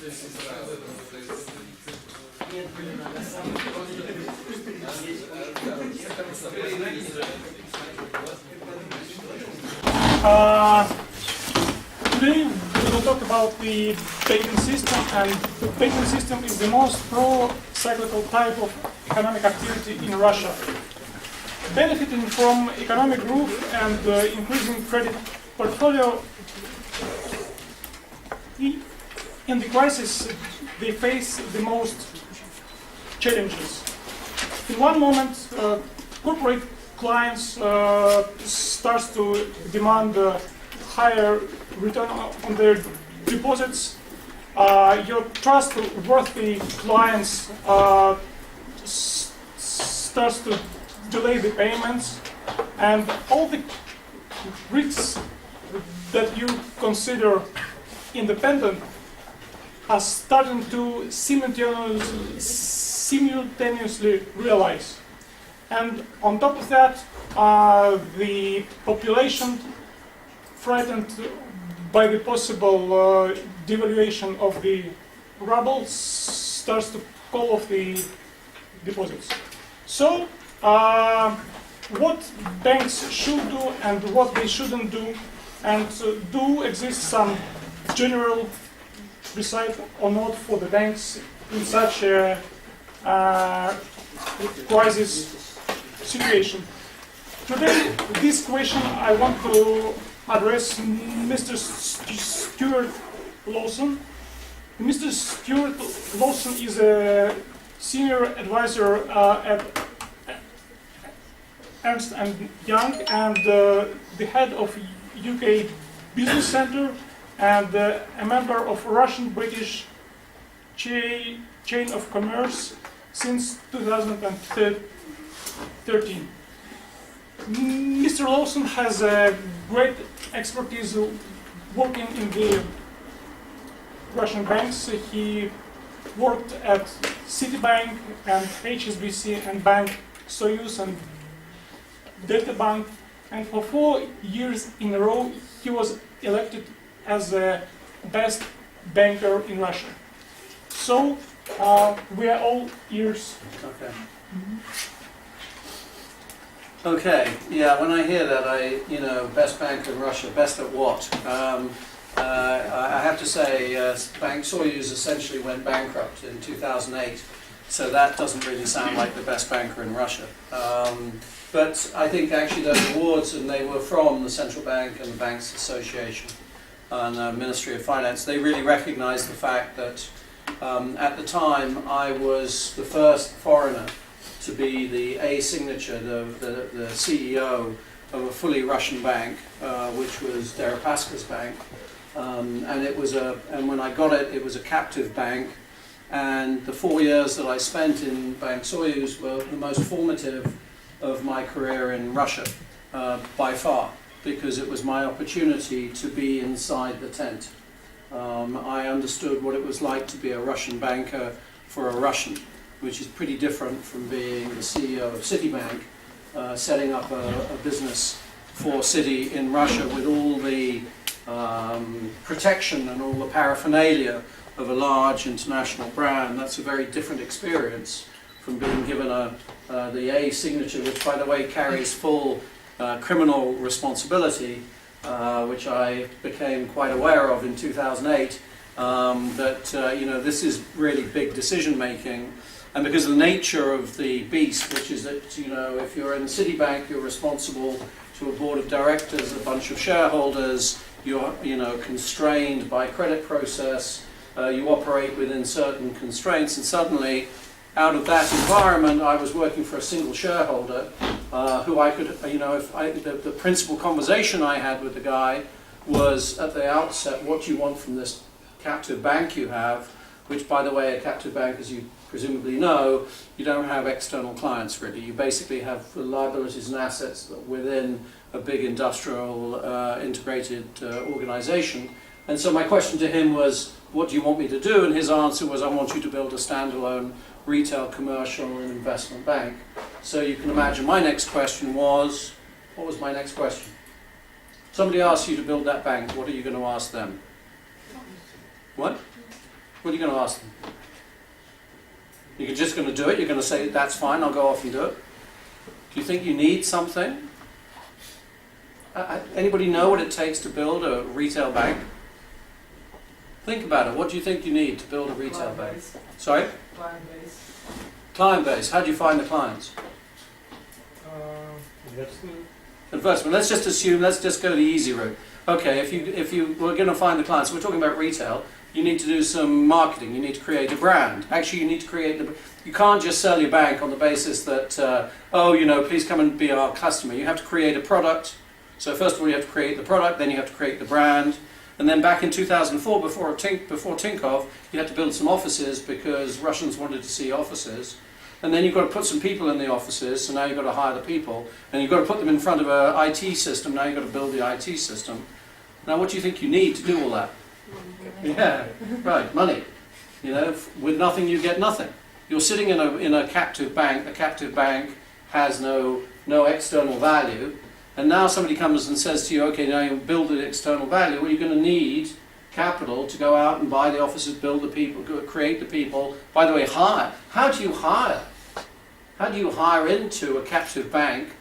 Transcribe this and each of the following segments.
Today we will talk about the banking system, and the banking system is the most pro-cyclical type of economic activity in Russia. Benefiting from economic growth and increasing credit portfolio, in the crisis they face the most challenges. In one moment, corporate clients start to demand higher return on their deposits. Your trustworthy clients starts to delay the payments, and all the risks that you consider independent are starting to simultaneously realize. And on top of that, the population, frightened by the possible devaluation of the ruble, starts to call off the deposits. So, what banks should do and what they shouldn't do, and do exist some general recipe or not for the banks in such a crisis situation. Today, this question I want to address Mr. Stюart Lоусон. Mr. Stюart Lоусон is a senior advisor at Ernst & Young and the head of UK Business Centre and a member of Russian-British chain of commerce since 2013. Mr. Lоусон has a great expertise working in the Russian banks. He worked at Citibank and HSBC and Bank Soyuz and Delta Bank, and for 4 years in a row he was elected as the best banker in Russia. So we are all ears. Okay. Okay. Yeah. When I hear that, best banker in Russia, best at what? I have to say, Bank Soyuz essentially went bankrupt in 2008, so that doesn't really sound like the best banker in Russia. But I think actually those awards, and they were from the Central Bank and the Banks Association and the Ministry of Finance, they really recognized the fact that at the time I was the first foreigner to be the A signature, the CEO of a fully Russian bank, which was Deripaska's bank. And when I got it, it was a captive bank. And the 4 years that I spent in Bank Soyuz were the most formative of my career in Russia, by far, because it was my opportunity to be inside the tent. I understood what it was like to be a Russian banker for a Russian, which is pretty different from being the CEO of Citibank, setting up a business for Citi in Russia with all the protection and all the paraphernalia of a large international brand. That's a very different experience from being given the A signature, which by the way carries full criminal responsibility, which I became quite aware of in 2008, this is really big decision making. And because of the nature of the beast, which is that, if you're in Citibank, you're responsible to a board of directors, a bunch of shareholders, you're, constrained by credit process, you operate within certain constraints, and suddenly, out of that environment, I was working for a single shareholder, who I could, the principal conversation I had with the guy was at the outset, what do you want from this captive bank you have, which, by the way, a captive bank, as you presumably know, you don't have external clients really. You basically have liabilities and assets within a big industrial integrated organization. And so my question to him was, what do you want me to do? And his answer was, I want you to build a standalone retail, commercial and investment bank. So you can imagine my next question was, what was my next question? Somebody asks you to build that bank, what are you going to ask them? What? What are you going to ask them? You're just going to do it? You're going to say, that's fine, I'll go off and do it? Do you think you need something? Anybody know what it takes to build a retail bank? Think about it. What do you think you need to build a retail bank? Sorry? Client base. Client base. How do you find the clients? Investment. Let's just assume, let's just go the easy route. Okay, if you were going to find the clients, we're talking about retail, you need to do some marketing, you need to create a brand. Actually, you need to create you can't just sell your bank on the basis that, oh, you know, please come and be our customer. You have to create a product. So first of all, you have to create the product, then you have to create the brand. And then back in 2004, before Tinkoff, you had to build some offices because Russians wanted to see offices. And then you've got to put some people in the offices, so now you've got to hire the people. And you've got to put them in front of an IT system, now you've got to build the IT system. Now what do you think you need to do all that? Yeah, right, money. You know, with nothing you get nothing. You're sitting in a captive bank, the captive bank has no external value. And now somebody comes and says to you, okay, now you build the external value, well, you're going to need capital to go out and buy the offices, build the people, create the people. By the way, hire. How do you hire? How do you hire into a captive bank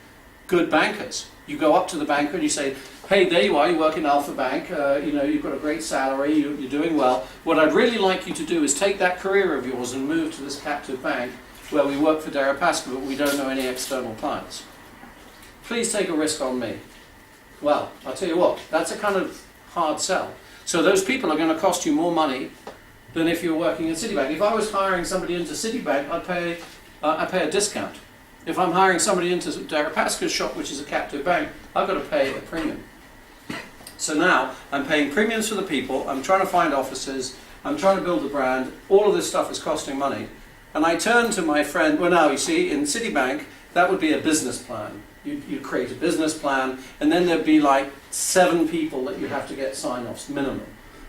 good bankers? You go up to the banker and you say, hey, there you are, you work in Alpha Bank, you know, you've got a great salary, you're doing well. What I'd really like you to do is take that career of yours and move to this captive bank where we work for Deripaska, but we don't know any external clients. Please take a risk on me. Well, I'll tell you what, that's a kind of hard sell. So those people are going to cost you more money than if you're working at Citibank. If I was hiring somebody into Citibank, I'd pay a discount. If I'm hiring somebody into Deripaska's shop, which is a captive bank, I've got to pay a premium. So now I'm paying premiums for the people, I'm trying to find offices, I'm trying to build a brand, all of this stuff is costing money. And I turn to my friend, well now you see, in Citibank, that would be a business plan. You'd create a business plan, and then there'd be like 7 people that you have to get sign-offs, minimum.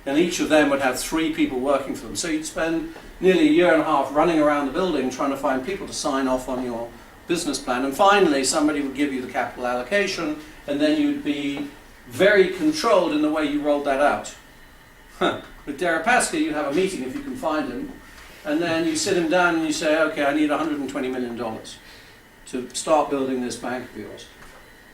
And each of them would have 3 people working for them. So you'd spend nearly a year and a half running around the building trying to find people to sign off on your business plan. And finally, somebody would give you the capital allocation, and then you'd be very controlled in the way you rolled that out. With Deripaska, you have a meeting if you can find him, and then you sit him down and you say, okay, I need $120 million. To start building this bank of yours.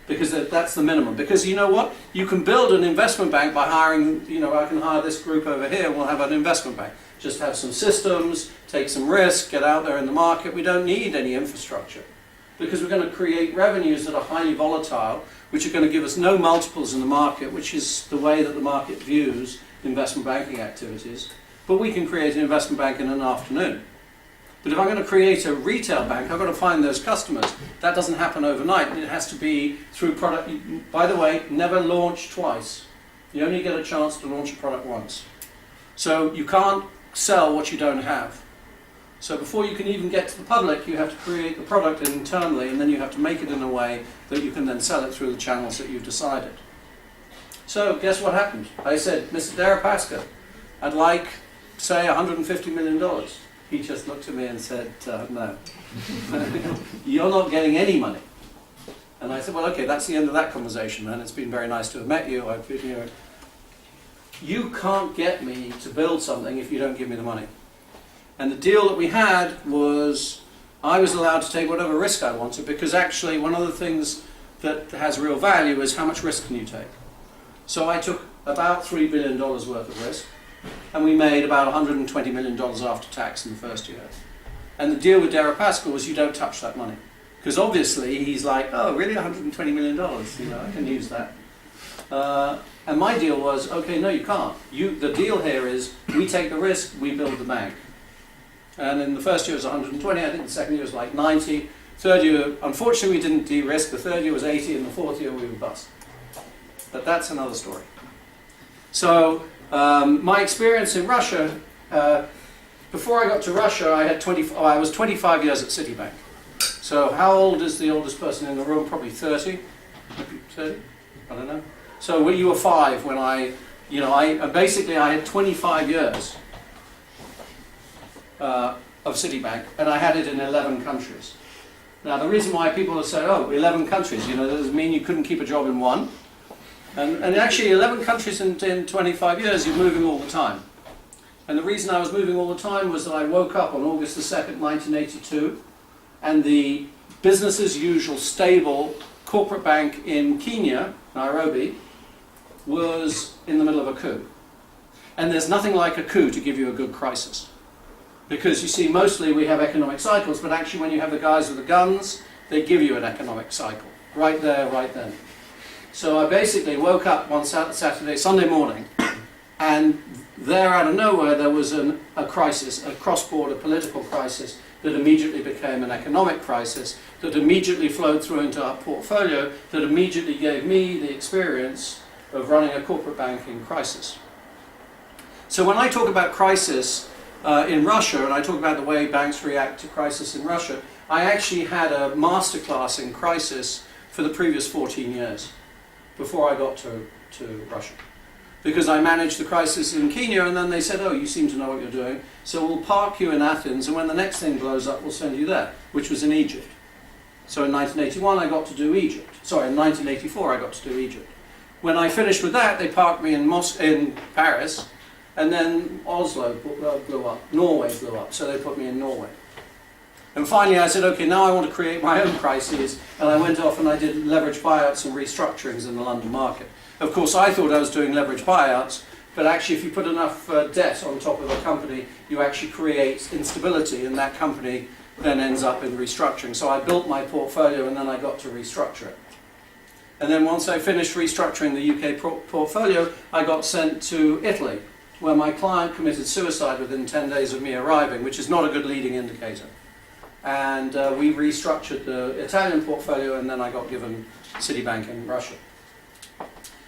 Because that's the minimum. Because you know what? You can build an investment bank by hiring, you know, I can hire this group over here and we'll have an investment bank. Just have some systems, take some risk, get out there in the market. We don't need any infrastructure. Because we're going to create revenues that are highly volatile, which are going to give us no multiples in the market, which is the way that the market views investment banking activities. But we can create an investment bank in an afternoon. But if I'm going to create a retail bank, I've got to find those customers. That doesn't happen overnight. It has to be through product. By the way, never launch twice. You only get a chance to launch a product once. So you can't sell what you don't have. So before you can even get to the public, you have to create the product internally, and then you have to make it in a way that you can then sell it through the channels that you've decided. So guess what happened? I said, Mr. Deripaska, I'd like, say, $150 million. He just looked at me and said, no, you're not getting any money. And I said, well, okay, that's the end of that conversation, man. It's been very nice to have met you. You can't get me to build something if you don't give me the money. And the deal that we had was I was allowed to take whatever risk I wanted, because actually one of the things that has real value is how much risk can you take. So I took about $3 billion worth of risk. And we made about $120 million after tax in the first year. And the deal with Deripaska was you don't touch that money. Because obviously he's like, oh, really, $120 million? You know, I can use that. And my deal was, okay, no, you can't. The deal here is we take the risk, we build the bank. And in the first year it was 120, I think the second year was like 90. Third year, unfortunately, we didn't de-risk. The third year was 80, and the fourth year we were bust. But that's another story. So, my experience in Russia, before I got to Russia, I was 25 years at Citibank. So how old is the oldest person in the room? Probably 30? 30? I don't know. So you were 5 when I had 25 years of Citibank, and I had it in 11 countries. Now the reason why people have said, oh, 11 countries, that doesn't mean you couldn't keep a job in one. And actually 11 countries in 25 years, you're moving all the time. And the reason I was moving all the time was that I woke up on August the 2nd, 1982, and the business as usual, stable corporate bank in Kenya, Nairobi, was in the middle of a coup. And there's nothing like a coup to give you a good crisis. Because you see, mostly we have economic cycles, but actually when you have the guys with the guns, they give you an economic cycle. Right there, right then. So I basically woke up one Sunday morning, and there out of nowhere there was a crisis, a cross-border political crisis that immediately became an economic crisis, that immediately flowed through into our portfolio, that immediately gave me the experience of running a corporate banking crisis. So when I talk about crisis in Russia, and I talk about the way banks react to crisis in Russia, I actually had a masterclass in crisis for the previous 14 years before I got to Russia. Because I managed the crisis in Kenya, and then they said, oh, you seem to know what you're doing, so we'll park you in Athens, and when the next thing blows up, we'll send you there, which was in Egypt. So in 1981, I got to do Egypt. Sorry, in 1984, I got to do Egypt. When I finished with that, they parked me in Paris, and then Oslo blew up, Norway blew up, so they put me in Norway. And finally I said, okay, now I want to create my own crises, and I went off and I did leverage buyouts and restructurings in the London market. Of course, I thought I was doing leverage buyouts, but actually if you put enough debt on top of a company, you actually create instability, and that company then ends up in restructuring. So I built my portfolio, and then I got to restructure it. And then once I finished restructuring the UK portfolio, I got sent to Italy, where my client committed suicide within 10 days of me arriving, which is not a good leading indicator. And we restructured the Italian portfolio, and then I got given Citibank in Russia.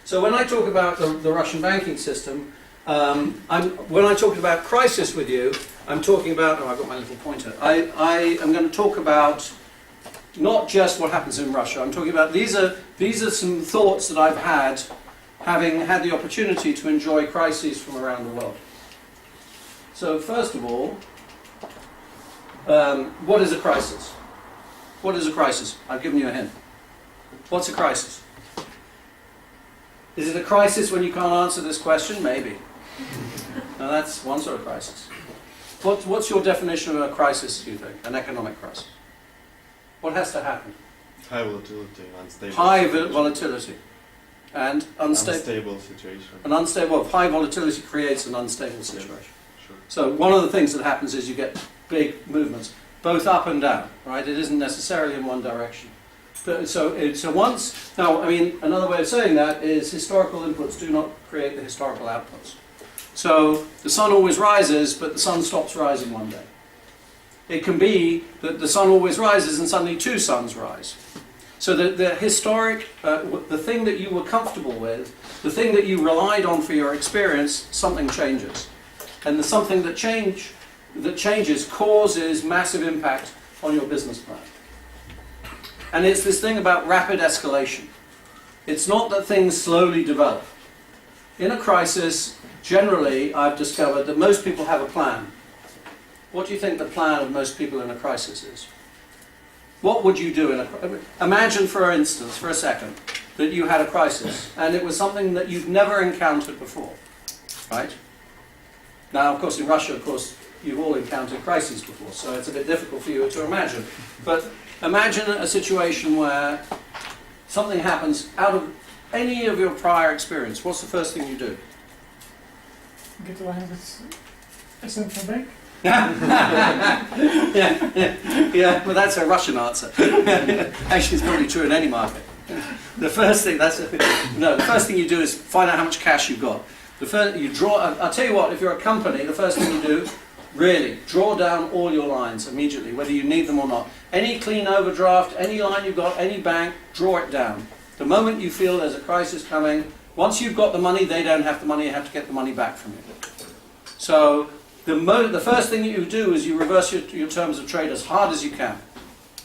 So when I talk about the Russian banking system, when I talk about crisis with you, I'm talking about, oh, I've got my little pointer. I am going to talk about not just what happens in Russia. I'm talking about, these are some thoughts that I've had, having had the opportunity to enjoy crises from around the world. So first of all, what is a crisis? What is a crisis? I've given you a hint. What's a crisis? Is it a crisis when you can't answer this question? Maybe. Now that's one sort of crisis. What's your definition of a crisis, do you think? An economic crisis? What has to happen? High volatility, unstable. High situation. volatility and Unstable situation. An unstable. Well, high volatility creates an unstable situation. Sure. So one of the things that happens is you get big movements, both up and down. Right? It isn't necessarily in one direction. So once now, I mean, another way of saying that is historical inputs do not create the historical outputs. So the sun always rises, but the sun stops rising one day. It can be that the sun always rises and suddenly two suns rise. So the historic, the thing that you were comfortable with, the thing that you relied on for your experience, something changes. And the something that changes causes massive impact on your business plan. And it's this thing about rapid escalation. It's not that things slowly develop. In a crisis, generally, I've discovered that most people have a plan. What do you think the plan of most people in a crisis is? What would you do in a crisis? Imagine, for instance, for a second, that you had a crisis, and it was something that you've never encountered before, right? Now, of course, in Russia, of course, you've all encountered crises before, so it's a bit difficult for you to imagine. But imagine a situation where something happens out of any of your prior experience. What's the first thing you do? Get away with a central bank. yeah, well that's a Russian answer. Actually, it's probably true in any market. The first thing you do is find out how much cash you've got. I'll tell you what, if you're a company, the first thing you do, really, draw down all your lines immediately, whether you need them or not. Any clean overdraft, any line you've got, any bank, draw it down. The moment you feel there's a crisis coming, once you've got the money, they don't have the money, you have to get the money back from you. So the first thing you do is you reverse your terms of trade as hard as you can.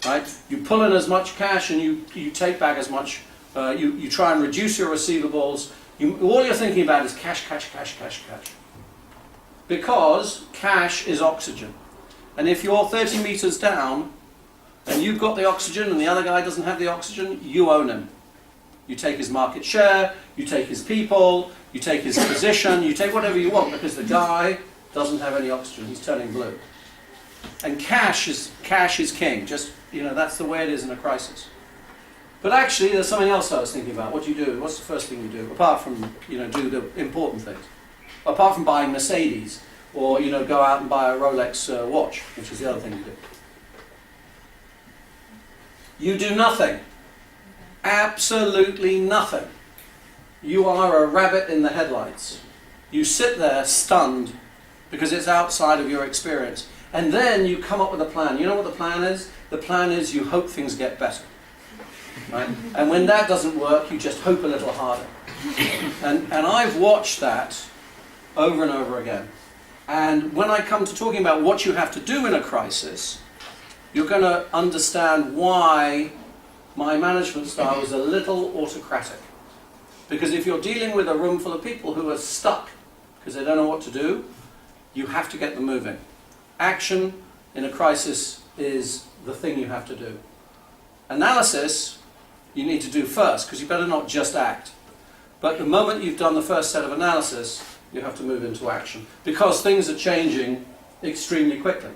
Right? You pull in as much cash and you take back as much, you try and reduce your receivables. All you're thinking about is cash, cash, cash, cash, cash. Because cash is oxygen. And if you're 30 meters down and you've got the oxygen and the other guy doesn't have the oxygen, you own him. You take his market share, you take his people, you take his position, you take whatever you want, because the guy doesn't have any oxygen, he's turning blue. And cash is king, just, you know, that's the way it is in a crisis. But actually, there's something else I was thinking about. What do you do? What's the first thing you do? Apart from, you know, do the important things. Apart from buying Mercedes, or, you know, go out and buy a Rolex watch, which is the other thing you do. You do nothing. Absolutely nothing. You are a rabbit in the headlights. You sit there stunned because it's outside of your experience. And then you come up with a plan. You know what the plan is? The plan is you hope things get better. Right? And when that doesn't work, you just hope a little harder. And I've watched that over and over again. And when I come to talking about what you have to do in a crisis, you're going to understand why my management style is a little autocratic. Because if you're dealing with a room full of people who are stuck because they don't know what to do, you have to get them moving. Action in a crisis is the thing you have to do. Analysis you need to do first, because you better not just act. But the moment you've done the first set of analysis, you have to move into action, because things are changing extremely quickly.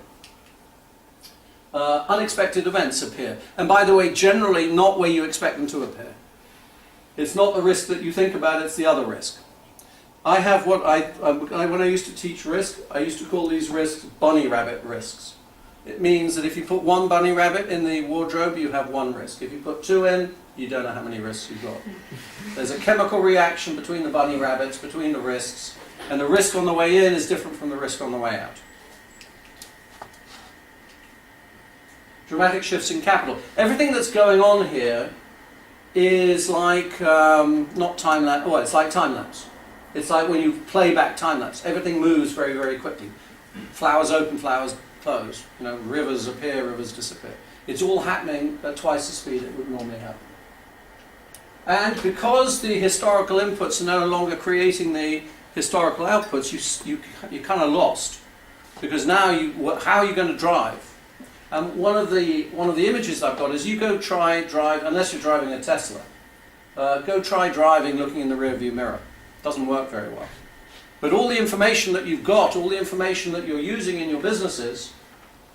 Unexpected events appear. And by the way, generally not where you expect them to appear. It's not the risk that you think about, it's the other risk. I have what when I used to teach risk, I used to call these risks bunny rabbit risks. It means that if you put one bunny rabbit in the wardrobe, you have one risk. If you put two in, you don't know how many risks you've got. There's a chemical reaction between the bunny rabbits, between the risks, and the risk on the way in is different from the risk on the way out. Dramatic shifts in capital. Everything that's going on here is like, not time-lapse, well, it's like time-lapse. It's like when you play back time-lapse. Everything moves very, very quickly. Flowers open, flowers close. You know, rivers appear, rivers disappear. It's all happening at twice the speed it would normally happen. And because the historical inputs are no longer creating the historical outputs, you're kind of lost. Because now, how are you going to drive? One of the images I've got is you go try drive, unless you're driving a Tesla, go try driving looking in the rearview mirror. Doesn't work very well. But all the information that you've got, all the information that you're using in your businesses,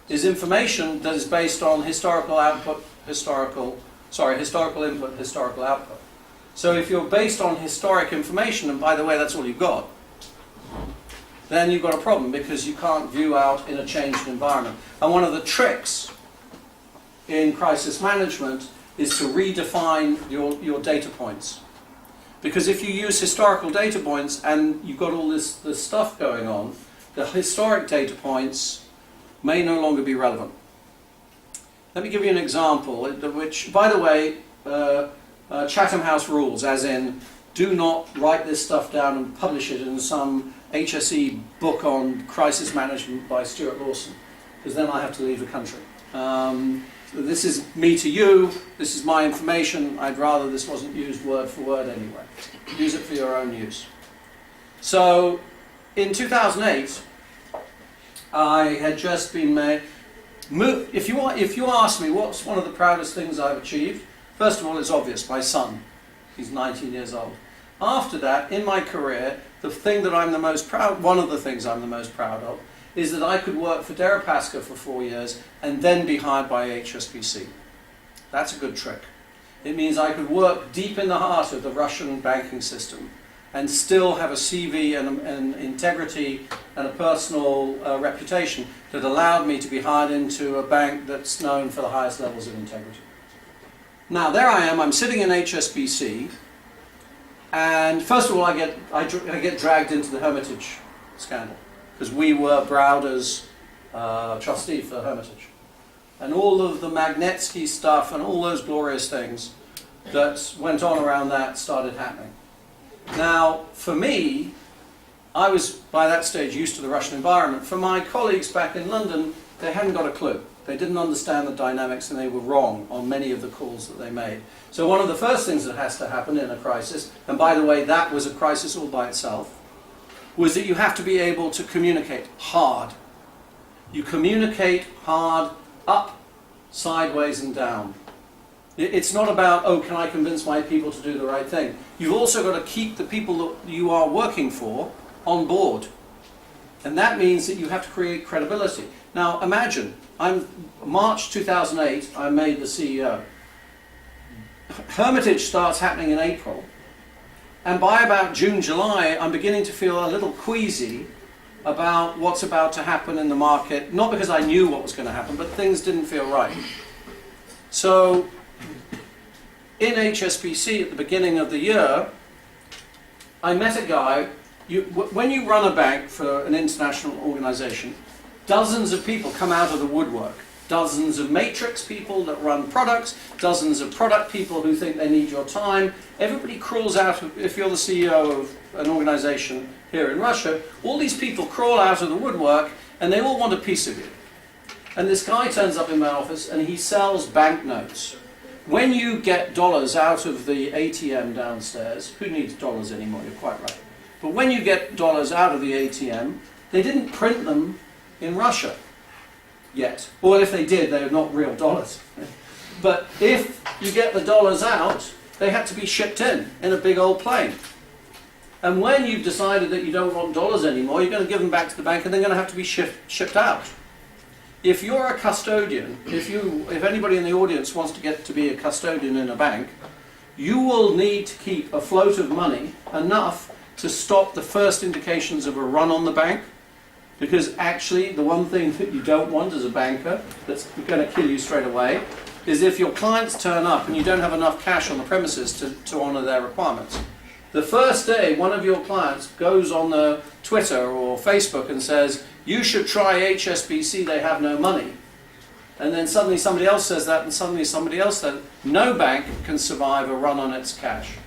is information that is based on historical input, historical output. So if you're based on historic information, and by the way, that's all you've got, then you've got a problem, because you can't view out in a changed environment. And one of the tricks in crisis management is to redefine your data points. Because if you use historical data points and you've got all this stuff going on, the historic data points may no longer be relevant. Let me give you an example, which, by the way, Chatham House rules, as in, do not write this stuff down and publish it in some HSE book on crisis management by Stюарт Lоусон, because then I have to leave the country. This is me to you, this is my information, I'd rather this wasn't used word for word anyway. Use it for your own use. So, in 2008, I had just been made... If you ask me what's one of the proudest things I've achieved, first of all, it's obvious, my son. He's 19 years old. After that, in my career, the thing that I'm the most proud, one of the things I'm the most proud of, is that I could work for Deripaska for 4 years and then be hired by HSBC. That's a good trick. It means I could work deep in the heart of the Russian banking system and still have a CV and integrity and a personal reputation that allowed me to be hired into a bank that's known for the highest levels of integrity. Now, there I am, I'm sitting in HSBC, and first of all I get dragged into the Hermitage Scandal, because we were Browder's trustee for Hermitage. And all of the Magnetsky stuff and all those glorious things that went on around that started happening. Now, for me, I was by that stage used to the Russian environment. For my colleagues back in London, they hadn't got a clue. They didn't understand the dynamics, and they were wrong on many of the calls that they made. So one of the first things that has to happen in a crisis, and by the way, that was a crisis all by itself, was that you have to be able to communicate hard. You communicate hard, up, sideways and down. It's not about, oh, can I convince my people to do the right thing? You've also got to keep the people that you are working for on board. And that means that you have to create credibility. Now imagine, March 2008, I made the CEO. Hermitage starts happening in April. And by about June, July, I'm beginning to feel a little queasy about what's about to happen in the market. Not because I knew what was going to happen, but things didn't feel right. So, in HSBC at the beginning of the year, I met a guy. When you run a bank for an international organization, dozens of people come out of the woodwork. Dozens of matrix people that run products, dozens of product people who think they need your time. Everybody crawls out, if you're the CEO of an organization here in Russia, all these people crawl out of the woodwork and they all want a piece of you. And this guy turns up in my office and he sells banknotes. When you get dollars out of the ATM downstairs, who needs dollars anymore? You're quite right. But when you get dollars out of the ATM, they didn't print them in Russia yet. Or if they did, they were not real dollars. But if you get the dollars out, they had to be shipped in a big old plane. And when you've decided that you don't want dollars anymore, you're going to give them back to the bank and they're going to have to be shipped out. If you're a custodian, if anybody in the audience wants to get to be a custodian in a bank, you will need to keep a float of money enough to stop the first indications of a run on the bank. Because actually, the one thing that you don't want as a banker, that's going to kill you straight away, is if your clients turn up and you don't have enough cash on the premises to honour their requirements. The first day, one of your clients goes on the Twitter or Facebook and says, you should try HSBC, they have no money. And then suddenly somebody else says that, and suddenly somebody else says, no bank can survive a run on its cash.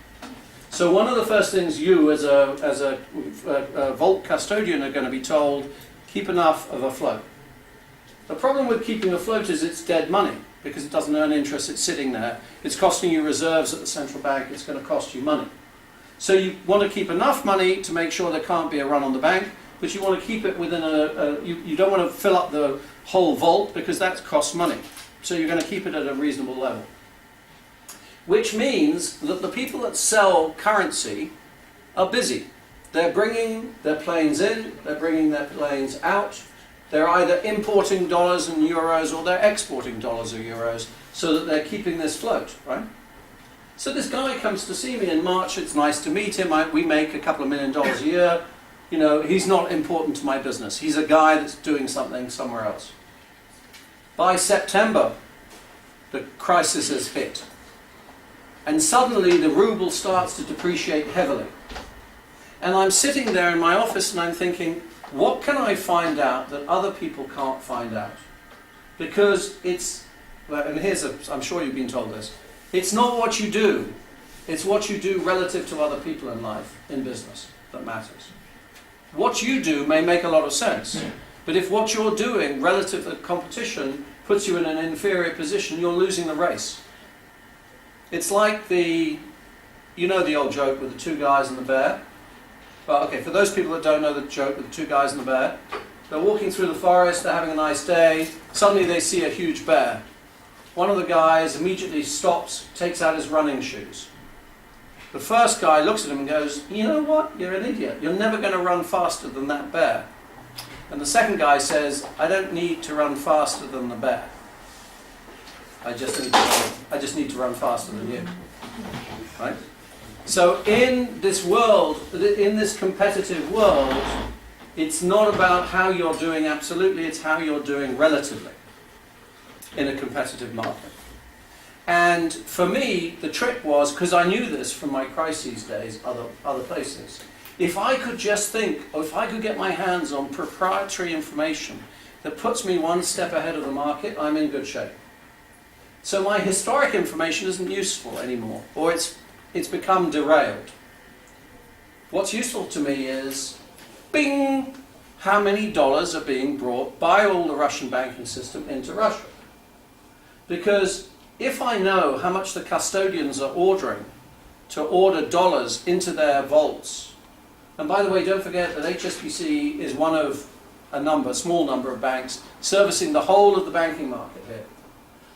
So one of the first things you, as a vault custodian, are going to be told, keep enough of a float. The problem with keeping afloat is it's dead money, because it doesn't earn interest, it's sitting there. It's costing you reserves at the central bank, it's going to cost you money. So you want to keep enough money to make sure there can't be a run on the bank, but you want to keep it within you don't want to fill up the whole vault, because that costs money. So you're going to keep it at a reasonable level. Which means that the people that sell currency are busy. They're bringing their planes in, they're bringing their planes out. They're either importing dollars and euros or they're exporting dollars or euros so that they're keeping this float, right? So this guy comes to see me in March. It's nice to meet him. We make a couple of $1 million a year. You know, he's not important to my business. He's a guy that's doing something somewhere else. By September, the crisis has hit. And suddenly the ruble starts to depreciate heavily. And I'm sitting there in my office and I'm thinking, what can I find out that other people can't find out? Because it's, and I'm sure you've been told this, it's not what you do, it's what you do relative to other people in life, in business, that matters. What you do may make a lot of sense, but if what you're doing relative to competition puts you in an inferior position, you're losing the race. It's like you know the old joke with the two guys and the bear? Well, okay, for those people that don't know the joke with the two guys and the bear, they're walking through the forest, they're having a nice day, suddenly they see a huge bear. One of the guys immediately stops, takes out his running shoes. The first guy looks at him and goes, you know what, you're an idiot, you're never going to run faster than that bear. And the second guy says, I don't need to run faster than the bear. I just need to run faster than you, right? So in this world, in this competitive world, it's not about how you're doing absolutely, it's how you're doing relatively in a competitive market. And for me, the trick was, because I knew this from my crises days, other places, if I could just think, or if I could get my hands on proprietary information that puts me one step ahead of the market, I'm in good shape. So my historic information isn't useful anymore, or it's become derailed. What's useful to me is, bing, how many dollars are being brought by all the Russian banking system into Russia. Because if I know how much the custodians are ordering to order dollars into their vaults, and by the way, don't forget that HSBC is one of a small number of banks servicing the whole of the banking market here.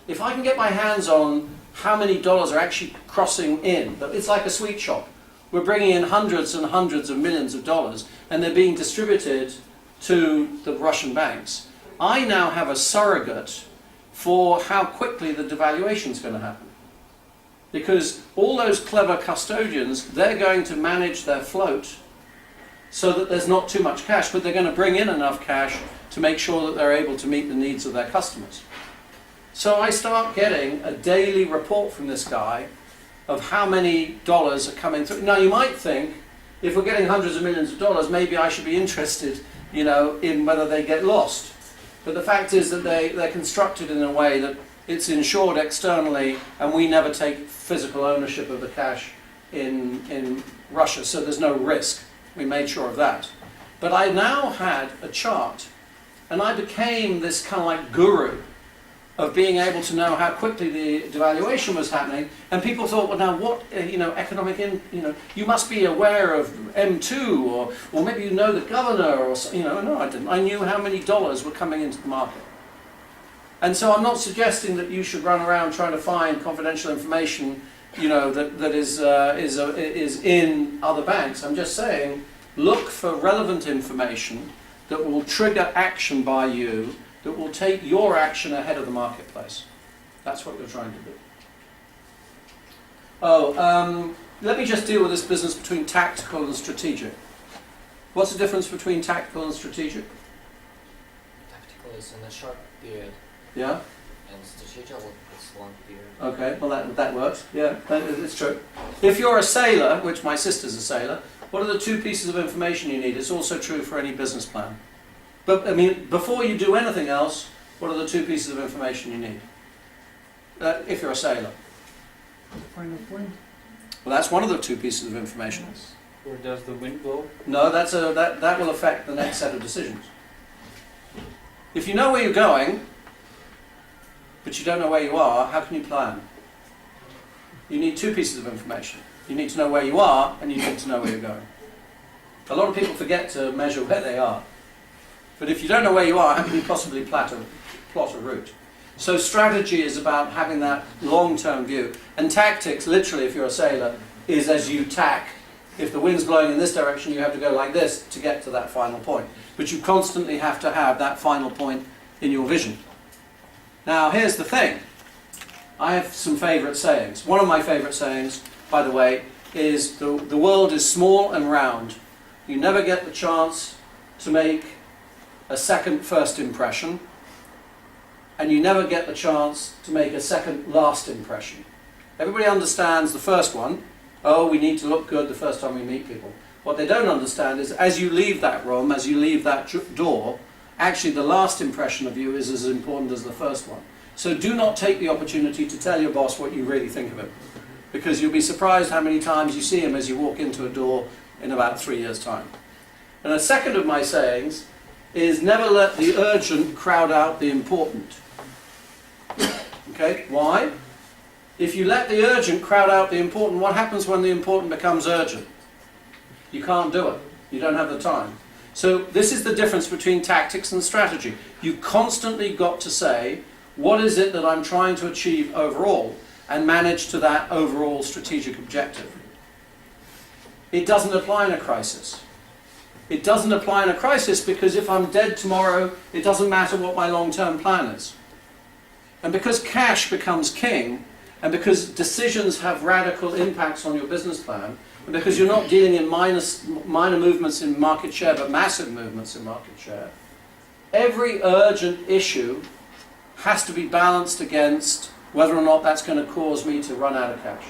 If I can get my hands on how many dollars are actually crossing in, it's like a sweet shop. We're bringing in hundreds and hundreds of millions of dollars, and they're being distributed to the Russian banks, I now have a surrogate for how quickly the devaluation is going to happen. Because all those clever custodians, they're going to manage their float so that there's not too much cash, but they're going to bring in enough cash to make sure that they're able to meet the needs of their customers. So I start getting a daily report from this guy of how many dollars are coming through. Now you might think, if we're getting hundreds of millions of dollars, maybe I should be interested, you know, in whether they get lost. But the fact is that they're constructed in a way that it's insured externally, and we never take physical ownership of the cash in Russia, so there's no risk. We made sure of that. But I now had a chart, and I became this kind of like guru of being able to know how quickly the devaluation was happening. And people thought, well, now what, you know, you must be aware of M2, or maybe you know the governor, or, you know, no, I didn't. I knew how many dollars were coming into the market. And so I'm not suggesting that you should run around trying to find confidential information, you know, that is in other banks. I'm just saying, look for relevant information that will trigger action by you, that will take your action ahead of the marketplace. That's what we're trying to do. Let me just deal with this business between tactical and strategic. What's the difference between tactical and strategic? Tactical is in a short period. Yeah? And strategic is long period. Okay, well that works. Yeah, it's true. If you're a sailor, which my sister's a sailor, what are the two pieces of information you need? It's also true for any business plan. But I mean, before you do anything else, what are the two pieces of information you need? If you're a sailor. Final point. Well, that's one of the two pieces of information. Yes. Where does the wind blow? No, that will affect the next set of decisions. If you know where you're going, but you don't know where you are, how can you plan? You need two pieces of information. You need to know where you are, and you need to know where you're going. A lot of people forget to measure where they are. But if you don't know where you are, how can you possibly plot a route? So strategy is about having that long-term view. And tactics, literally, if you're a sailor, is as you tack. If the wind's blowing in this direction, you have to go like this to get to that final point. But you constantly have to have that final point in your vision. Now, here's the thing. I have some favourite sayings. One of my favourite sayings, by the way, is the world is small and round. You never get the chance to make a second first impression, and you never get the chance to make a second last impression. Everybody understands the first one. Oh, we need to look good the first time we meet people. What they don't understand is as you leave that room, as you leave that door, actually the last impression of you is as important as the first one. So do not take the opportunity to tell your boss what you really think of him, because you'll be surprised how many times you see him as you walk into a door in about 3 years' time. And a second of my sayings is never let the urgent crowd out the important. Okay, why? If you let the urgent crowd out the important, what happens when the important becomes urgent? You can't do it. You don't have the time. So this is the difference between tactics and strategy. You constantly got to say, what is it that I'm trying to achieve overall, and manage to that overall strategic objective. It doesn't apply in a crisis. It doesn't apply in a crisis because if I'm dead tomorrow, it doesn't matter what my long-term plan is. And because cash becomes king, and because decisions have radical impacts on your business plan, and because you're not dealing in minor movements in market share, but massive movements in market share, every urgent issue has to be balanced against whether or not that's going to cause me to run out of cash.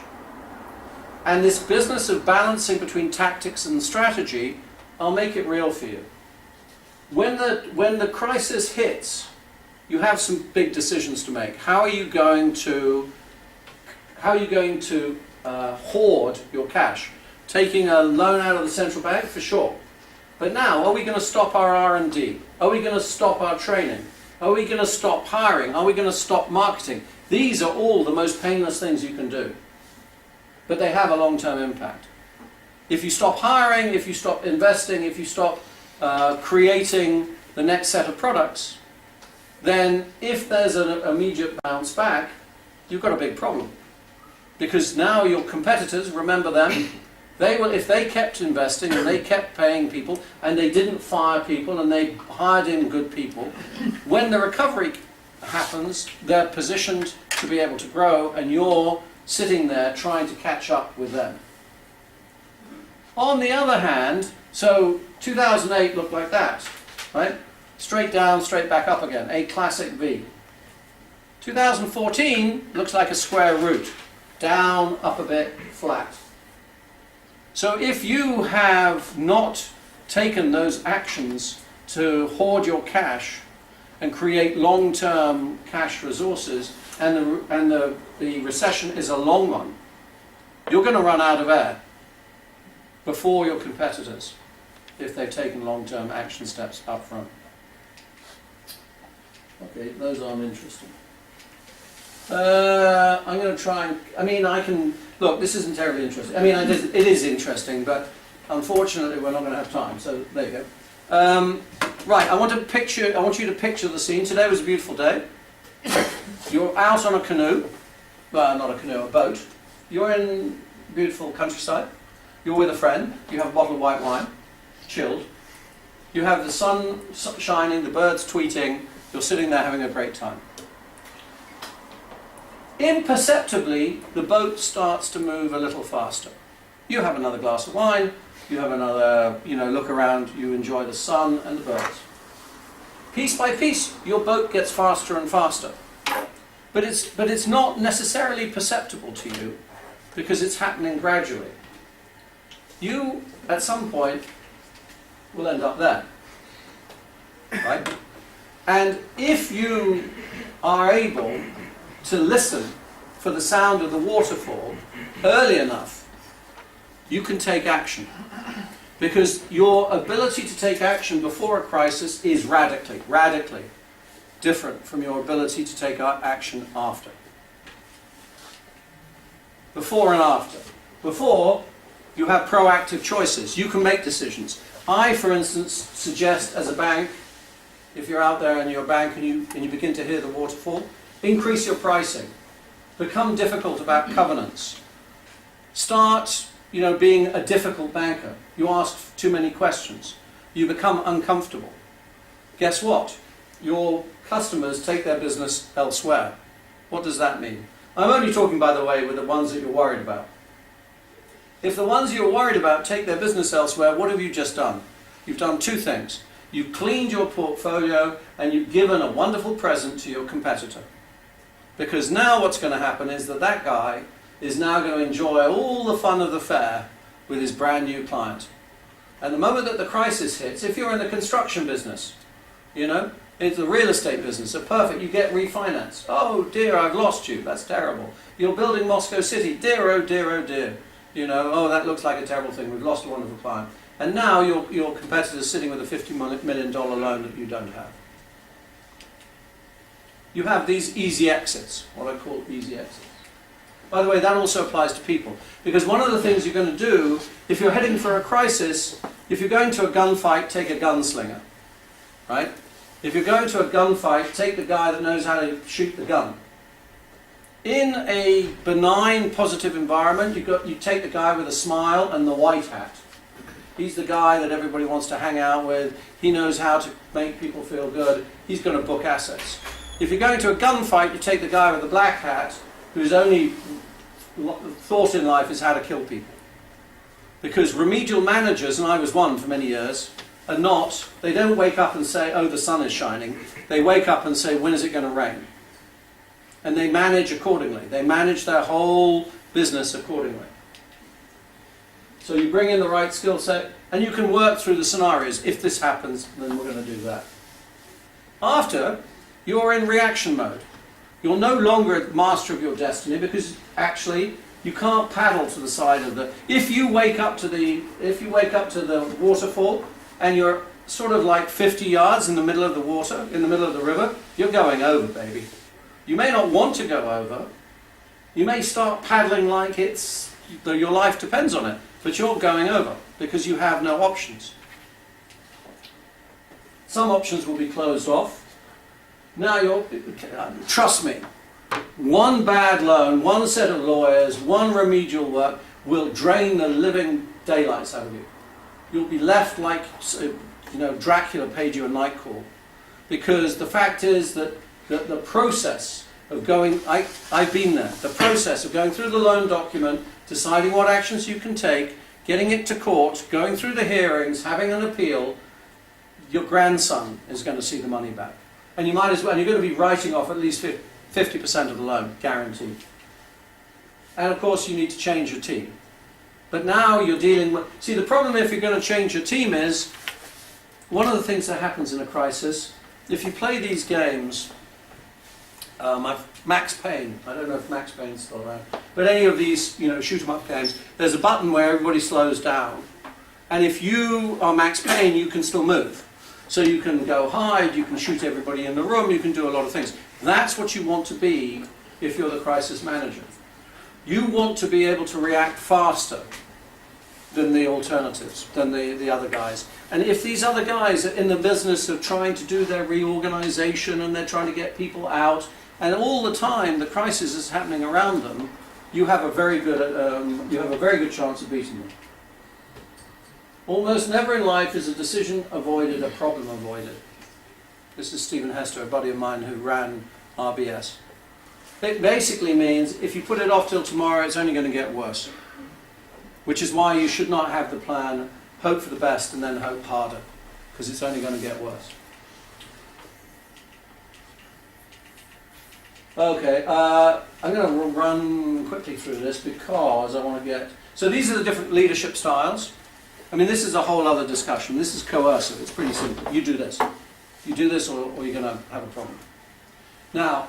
And this business of balancing between tactics and strategy, I'll make it real for you. When the crisis hits, you have some big decisions to make. How are you going to hoard your cash? Taking a loan out of the central bank, for sure. But now, are we going to stop our R&D? Are we going to stop our training? Are we going to stop hiring? Are we going to stop marketing? These are all the most painless things you can do. But they have a long-term impact. If you stop hiring, if you stop investing, if you stop creating the next set of products, then if there's an immediate bounce back, you've got a big problem. Because now your competitors, remember them, They will, if they kept investing and they kept paying people and they didn't fire people and they hired in good people, when the recovery happens, they're positioned to be able to grow, and you're sitting there trying to catch up with them. On the other hand, so 2008 looked like that, right? Straight down, straight back up again, a classic V. 2014 looks like a square root, down, up a bit, flat. So if you have not taken those actions to hoard your cash and create long-term cash resources, and the recession is a long one, you're going to run out of air before your competitors if they've taken long-term action steps up front. Okay, those aren't interesting. I'm going to try and, I can, look, this isn't terribly interesting. It is interesting, but unfortunately we're not going to have time, so there you go. Right, I want you to picture the scene. Today was a beautiful day. You're out on a canoe, well, not a canoe, a boat. You're in beautiful countryside. You're with a friend. You have a bottle of white wine, chilled. You have the sun shining, the birds tweeting. You're sitting there having a great time. Imperceptibly, the boat starts to move a little faster. You have another glass of wine, you have another, look around, you enjoy the sun and the birds. Piece by piece, your boat gets faster and faster. But it's not necessarily perceptible to you because it's happening gradually. You, at some point, will end up there. Right? And if you are able to listen for the sound of the waterfall early enough, you can take action. Because your ability to take action before a crisis is radically different from your ability to take action after. Before and after. Before, you have proactive choices. You can make decisions. I, for instance, suggest as a bank, if you're out there in your bank and you begin to hear the waterfall, increase your pricing. Become difficult about covenants. Start, being a difficult banker. You ask too many questions. You become uncomfortable. Guess what? Your customers take their business elsewhere. What does that mean? I'm only talking, by the way, with the ones that you're worried about. If the ones you're worried about take their business elsewhere, what have you just done? You've done two things. You've cleaned your portfolio and you've given a wonderful present to your competitor. Because now what's going to happen is that guy is now going to enjoy all the fun of the fair with his brand new client. And the moment that the crisis hits, if you're in the construction business, it's the real estate business, so perfect, you get refinanced. Oh dear, I've lost you, that's terrible. You're building Moscow City, dear, oh dear, oh dear. Oh, that looks like a terrible thing, we've lost a wonderful client. And now your competitor's sitting with a $50 million loan that you don't have. You have these easy exits, what I call easy exits. By the way, that also applies to people. Because one of the things you're going to do, if you're heading for a crisis, if you're going to a gunfight, take a gunslinger. Right? If you're going to a gunfight, take the guy that knows how to shoot the gun. In a benign, positive environment, you take the guy with a smile and the white hat. He's the guy that everybody wants to hang out with. He knows how to make people feel good. He's going to book assets. If you're going to a gunfight, you take the guy with the black hat, whose only thought in life is how to kill people. Because remedial managers, and I was one for many years, they don't wake up and say, oh, the sun is shining. They wake up and say, when is it going to rain? And they manage accordingly. They manage their whole business accordingly. So you bring in the right skill set, and you can work through the scenarios. If this happens, then we're going to do that. After, you're in reaction mode. You're no longer master of your destiny, because actually you can't paddle to the side of the. If you wake up to the waterfall and you're sort of like 50 yards in the middle of the water, in the middle of the river, you're going over, baby. You may not want to go over. You may start paddling like your life depends on it, but you're going over because you have no options. Some options will be closed off. Now trust me, one bad loan, one set of lawyers, one remedial work will drain the living daylights out of you. You'll be left like, Dracula paid you a night call. Because the fact is that the process of going, I've been there, the process of going through the loan document, deciding what actions you can take, getting it to court, going through the hearings, having an appeal, your grandson is going to see the money back. And you might as well, and you're going to be writing off at least 50% of the loan, guaranteed. And of course you need to change your team. But now you're dealing with, see the problem if you're going to change your team is, one of the things that happens in a crisis, if you play these games, Max Payne, I don't know if Max Payne's still around, but any of these, shoot 'em up games, there's a button where everybody slows down. And if you are Max Payne, you can still move. So you can go hide, you can shoot everybody in the room, you can do a lot of things. That's what you want to be if you're the crisis manager. You want to be able to react faster than the alternatives, than the other guys. And if these other guys are in the business of trying to do their reorganization and they're trying to get people out, and all the time the crisis is happening around them, you have a very good chance of beating them. Almost never in life is a decision avoided a problem avoided. This is Stephen Hester, a buddy of mine who ran RBS. It basically means if you put it off till tomorrow, it's only going to get worse. Which is why you should not have the plan, hope for the best and then hope harder, because it's only going to get worse. Okay, I'm going to run quickly through this because I want to get... So these are the different leadership styles. I mean, this is a whole other discussion. This is coercive. It's pretty simple. You do this. You do this or you're going to have a problem. Now,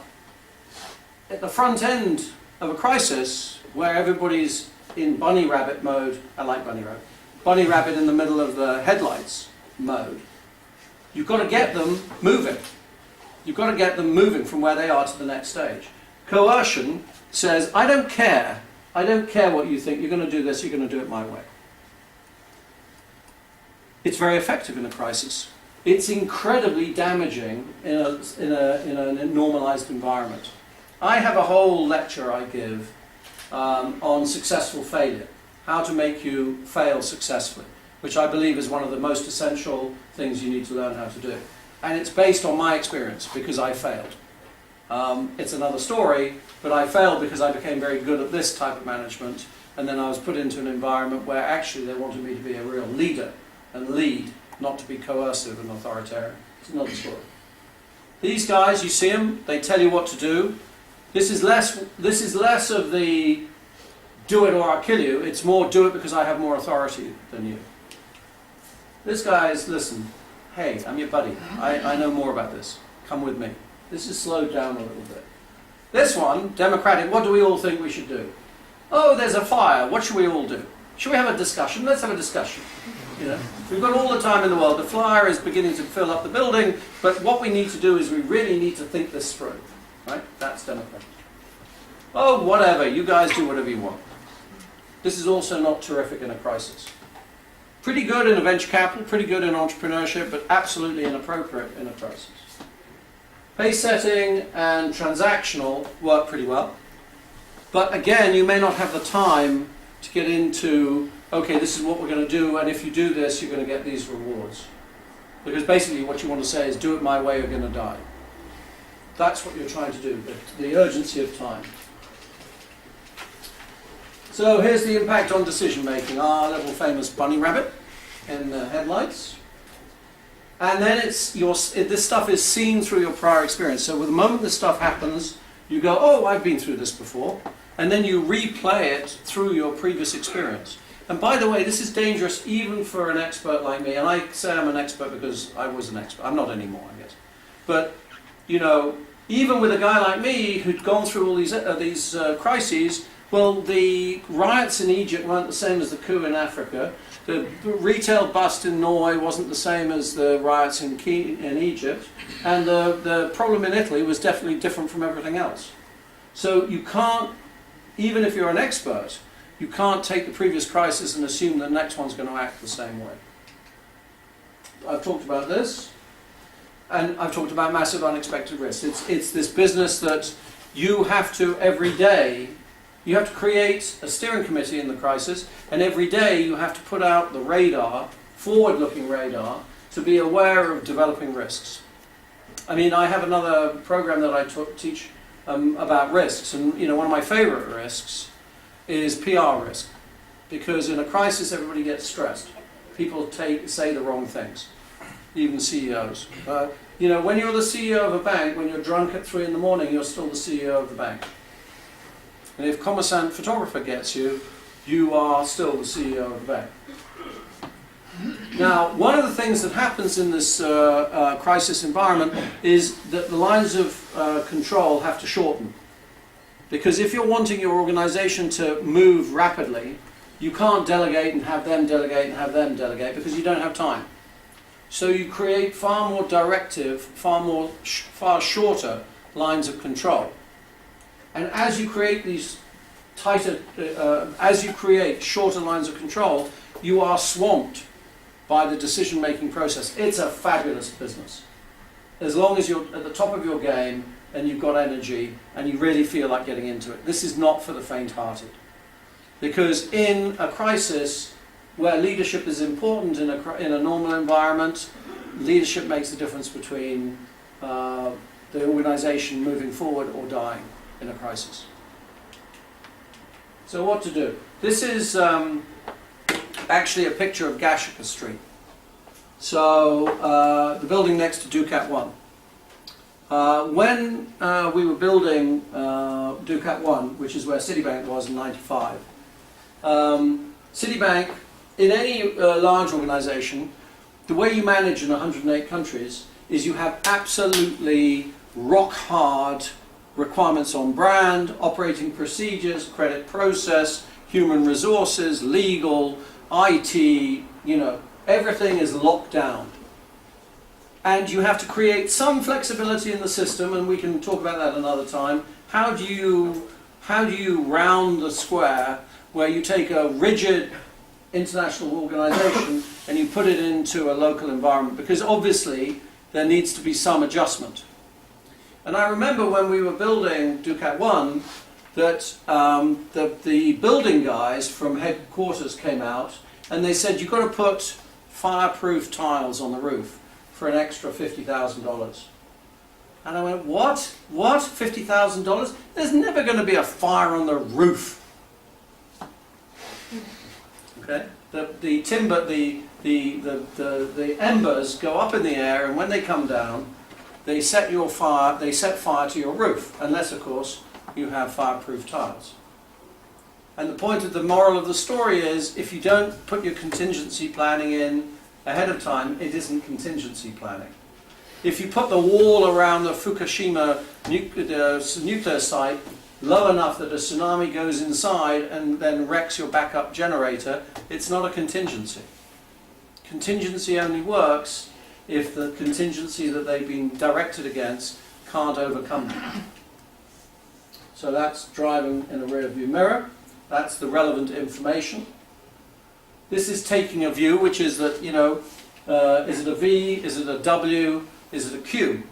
at the front end of a crisis, where everybody's in bunny rabbit mode, I like bunny rabbit, bunny rabbit in the middle of the headlights mode, you've got to get them moving. You've got to get them moving from where they are to the next stage. Coercion says, I don't care what you think, you're going to do this, you're going to do it my way. It's very effective in a crisis. It's incredibly damaging in a normalized environment. I have a whole lecture I give on successful failure, how to make you fail successfully, which I believe is one of the most essential things you need to learn how to do. And it's based on my experience, because I failed. It's another story, but I failed because I became very good at this type of management, and then I was put into an environment where actually they wanted me to be a real leader and lead, not to be coercive and authoritarian. It's another story. These guys, you see them, they tell you what to do. This is less of the do it or I'll kill you, it's more do it because I have more authority than you. This guy is, listen, hey, I'm your buddy, I know more about this, come with me. This is slowed down a little bit. This one, democratic, what do we all think we should do? Oh, there's a fire, what should we all do? Should we have a discussion? Let's have a discussion. We've got all the time in the world. The fire is beginning to fill up the building, but what we need to do is we really need to think this through. Right? That's democratic. Oh, whatever, you guys do whatever you want. This is also not terrific in a crisis. Pretty good in a venture capital, pretty good in entrepreneurship, but absolutely inappropriate in a crisis. Pace setting and transactional work pretty well. But again, you may not have the time to get into, okay, this is what we're going to do, and if you do this, you're going to get these rewards. Because basically what you want to say is, do it my way, you're going to die. That's what you're trying to do, the urgency of time. So here's the impact on decision making, our little famous bunny rabbit in the headlights. And then this stuff is seen through your prior experience. So with the moment this stuff happens, you go, oh, I've been through this before. And then you replay it through your previous experience. And by the way, this is dangerous even for an expert like me. And I say I'm an expert because I was an expert. I'm not anymore, I guess. But, even with a guy like me who'd gone through all these crises, well, the riots in Egypt weren't the same as the coup in Africa. The retail bust in Norway wasn't the same as the riots in Egypt. And the problem in Italy was definitely different from everything else. So you can't, even if you're an expert, you can't take the previous crisis and assume the next one's going to act the same way. I've talked about this. And I've talked about massive unexpected risks. It's this business that you have to, every day, You have to create a steering committee in the crisis, and every day you have to put out the radar, forward-looking radar, to be aware of developing risks. I mean, I have another program that I teach about risks, and one of my favorite risks is PR risk, because in a crisis everybody gets stressed. People say the wrong things, even CEOs. When you're the CEO of a bank, when you're drunk at 3 in the morning, you're still the CEO of the bank. And if Commerçant photographer gets you, you are still the CEO of the bank. Now, one of the things that happens in this crisis environment is that the lines of control have to shorten. Because if you're wanting your organization to move rapidly, you can't delegate and have them delegate and have them delegate because you don't have time. So you create far more directive, far shorter lines of control. And as you create these shorter lines of control, you are swamped by the decision-making process. It's a fabulous business. As long as you're at the top of your game and you've got energy and you really feel like getting into it. This is not for the faint-hearted. Because in a crisis where leadership is important in a normal environment, leadership makes the difference between the organization moving forward or dying in a crisis. So what to do? This is actually a picture of Gashaka Street. So the building next to Ducat 1. When we were building Ducat 1, which is where Citibank was in '95, Citibank, in any large organization, the way you manage in 108 countries is you have absolutely rock-hard requirements on brand, operating procedures, credit process, human resources, legal, IT, everything is locked down. And you have to create some flexibility in the system, and we can talk about that another time. How do you round the square where you take a rigid international organization and you put it into a local environment? Because obviously there needs to be some adjustment. And I remember when we were building Ducat 1 that the building guys from headquarters came out and they said, you've got to put fireproof tiles on the roof for an extra $50,000. And I went, what? What? $50,000? There's never going to be a fire on the roof. Okay? The timber, the embers go up in the air, and when they come down, they set fire to your roof, unless of course you have fireproof tiles. And the point of the moral of the story is, if you don't put your contingency planning in ahead of time, it isn't contingency planning. If you put the wall around the Fukushima nuclear site low enough that a tsunami goes inside and then wrecks your backup generator, it's not a contingency. Contingency only works if the contingency that they've been directed against can't overcome it. So that's driving in a rear view mirror. That's the relevant information. This is taking a view, which is that, is it a V, is it a W, is it a Q?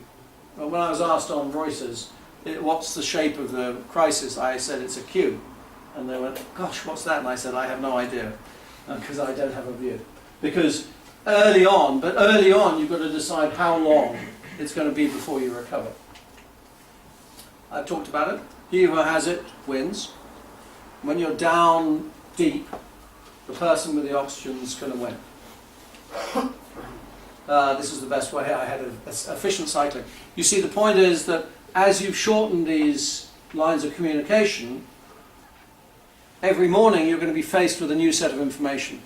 Well, when I was asked on Reuters, what's the shape of the crisis, I said it's a Q. And they went, gosh, what's that? And I said, I have no idea, because I don't have a view. Because early on you've got to decide how long it's going to be before you recover. I've talked about it. He who has it wins. When you're down deep, the person with the oxygen is going to win. This is the best way. I had efficient cycling. You see, the point is that as you've shortened these lines of communication, every morning you're going to be faced with a new set of information.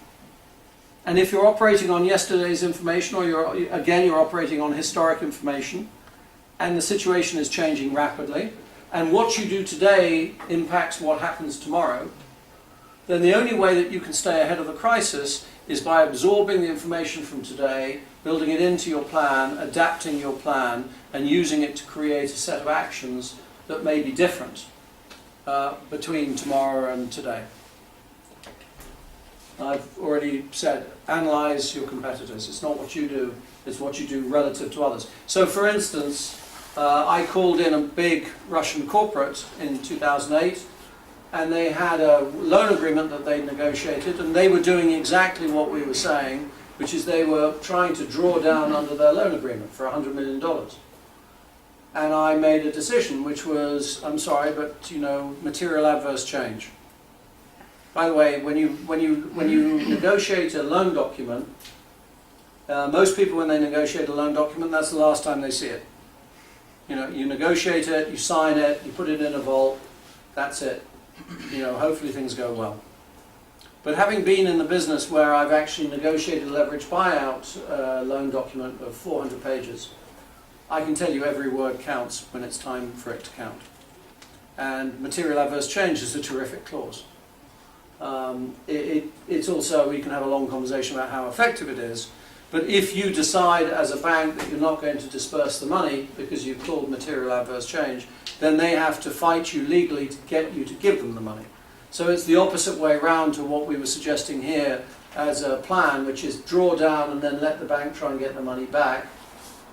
And if you're operating on yesterday's information, or you're operating on historic information, and the situation is changing rapidly, and what you do today impacts what happens tomorrow, then the only way that you can stay ahead of the crisis is by absorbing the information from today, building it into your plan, adapting your plan, and using it to create a set of actions that may be different between tomorrow and today. I've already said, analyze your competitors. It's not what you do, it's what you do relative to others. So for instance, I called in a big Russian corporate in 2008, and they had a loan agreement that they negotiated, and they were doing exactly what we were saying, which is they were trying to draw down under their loan agreement for $100 million. And I made a decision, which was, I'm sorry, but you know, material adverse change. By the way, when you negotiate a loan document, most people when they negotiate a loan document, that's the last time they see it. You know, you negotiate it, you sign it, you put it in a vault, that's it. You know, hopefully things go well. But having been in the business where I've actually negotiated a leverage buyout loan document of 400 pages, I can tell you every word counts when it's time for it to count. And material adverse change is a terrific clause. It's also, we can have a long conversation about how effective it is, but if you decide as a bank that you're not going to disperse the money because you've called material adverse change, then they have to fight you legally to get you to give them the money. So it's the opposite way round to what we were suggesting here as a plan, which is draw down and then let the bank try and get the money back.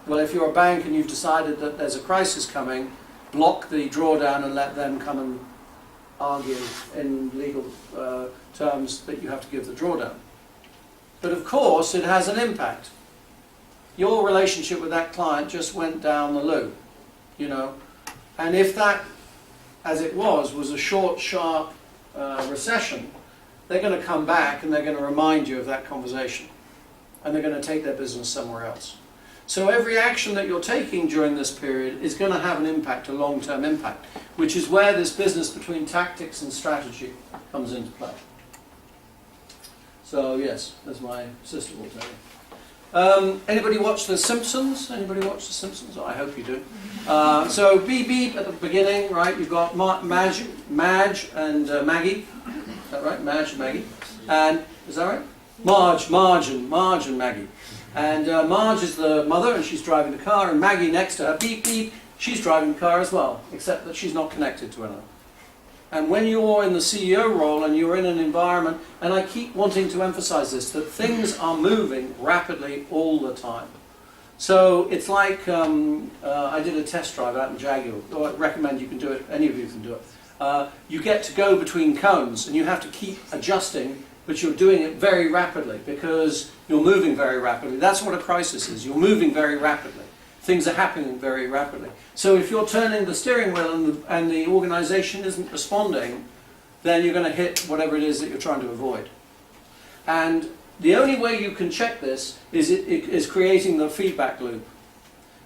Well, if you're a bank and you've decided that there's a crisis coming, block the drawdown and let them come and argue in legal terms that you have to give the drawdown. But of course it has an impact. Your relationship with that client just went down the loo, you know. And if that, as it was a short, sharp recession, they're going to come back and they're going to remind you of that conversation. And they're going to take their business somewhere else. So every action that you're taking during this period is going to have an impact, a long-term impact, which is where this business between tactics and strategy comes into play. So yes, as my sister will tell you. Anybody watch The Simpsons? Anybody watch The Simpsons? Oh, I hope you do. So beep beep at the beginning, right? You've got Madge and Maggie. Is that right? Madge and Maggie. And is that right? Marge and Maggie. And Marge is the mother, and she's driving the car, and Maggie next to her, beep beep, she's driving the car as well, except that she's not connected to another. And when you're in the CEO role and you're in an environment, and I keep wanting to emphasize this, that things are moving rapidly all the time. So it's like, I did a test drive out in Jaguar, I recommend you can do it, any of you can do it. You get to go between cones, and you have to keep adjusting, but you're doing it very rapidly because you're moving very rapidly. That's what a crisis is. You're moving very rapidly. Things are happening very rapidly. So if you're turning the steering wheel and the organization isn't responding, then you're going to hit whatever it is that you're trying to avoid. And the only way you can check this is creating the feedback loop.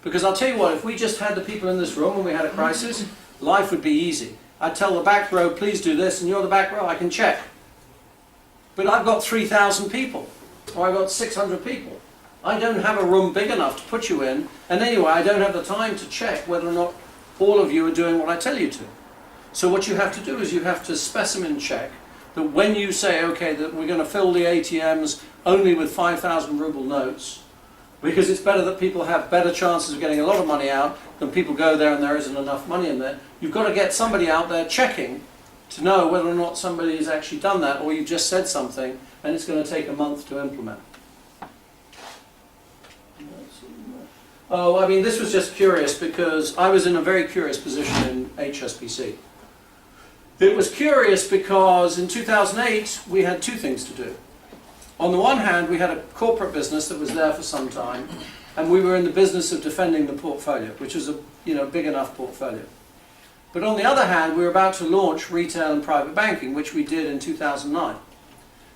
Because I'll tell you what, if we just had the people in this room when we had a crisis, life would be easy. I'd tell the back row, please do this, and you're the back row, I can check. But I've got 3,000 people, or I've got 600 people. I don't have a room big enough to put you in, and anyway, I don't have the time to check whether or not all of you are doing what I tell you to. So what you have to do is you have to specimen check that when you say, okay, that we're going to fill the ATMs only with 5,000 ruble notes, because it's better that people have better chances of getting a lot of money out than people go there and there isn't enough money in there. You've got to get somebody out there checking to know whether or not somebody has actually done that, or you just said something and it's going to take a month to implement. Oh, I mean, this was just curious because I was in a very curious position in HSBC. It was curious because in 2008 we had two things to do. On the one hand, we had a corporate business that was there for some time, and we were in the business of defending the portfolio, which was a big enough portfolio. But on the other hand, we were about to launch retail and private banking, which we did in 2009.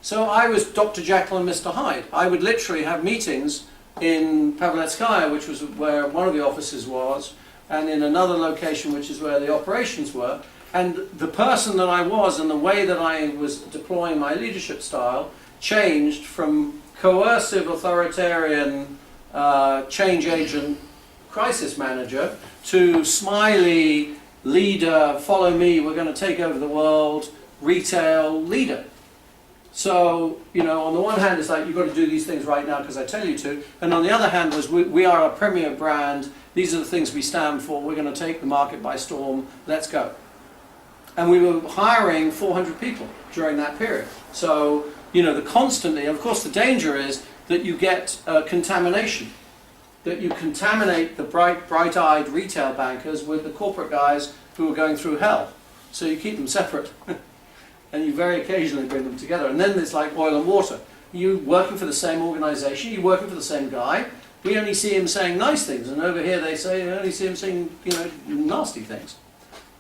So I was Dr. Jekyll and Mr. Hyde. I would literally have meetings in Pavletskaya, which was where one of the offices was, and in another location, which is where the operations were. And the person that I was and the way that I was deploying my leadership style changed from coercive, authoritarian, change agent, crisis manager to smiley, leader, follow me, we're going to take over the world, retail leader. So, on the one hand, it's like, you've got to do these things right now because I tell you to. And on the other hand was, we are a premier brand, these are the things we stand for, we're going to take the market by storm, let's go. And we were hiring 400 people during that period. So, constantly, of course the danger is that you get contamination. That you contaminate the bright-eyed retail bankers with the corporate guys who are going through hell. So you keep them separate. And you very occasionally bring them together. And then it's like oil and water. You working for the same organisation, you working for the same guy. We only see him saying nice things, and over here they say we only see him saying, you know, nasty things.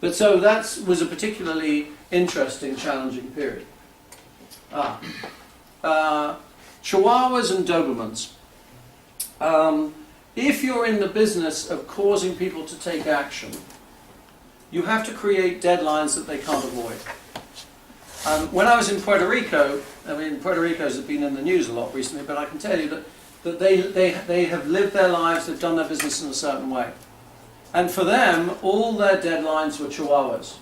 But so that was a particularly interesting, challenging period. Chihuahuas and Dobermans. If you're in the business of causing people to take action, you have to create deadlines that they can't avoid. When I was in Puerto Rico, I mean, Puerto Ricos have been in the news a lot recently, but I can tell you that they have lived their lives, they've done their business in a certain way. And for them, all their deadlines were chihuahuas.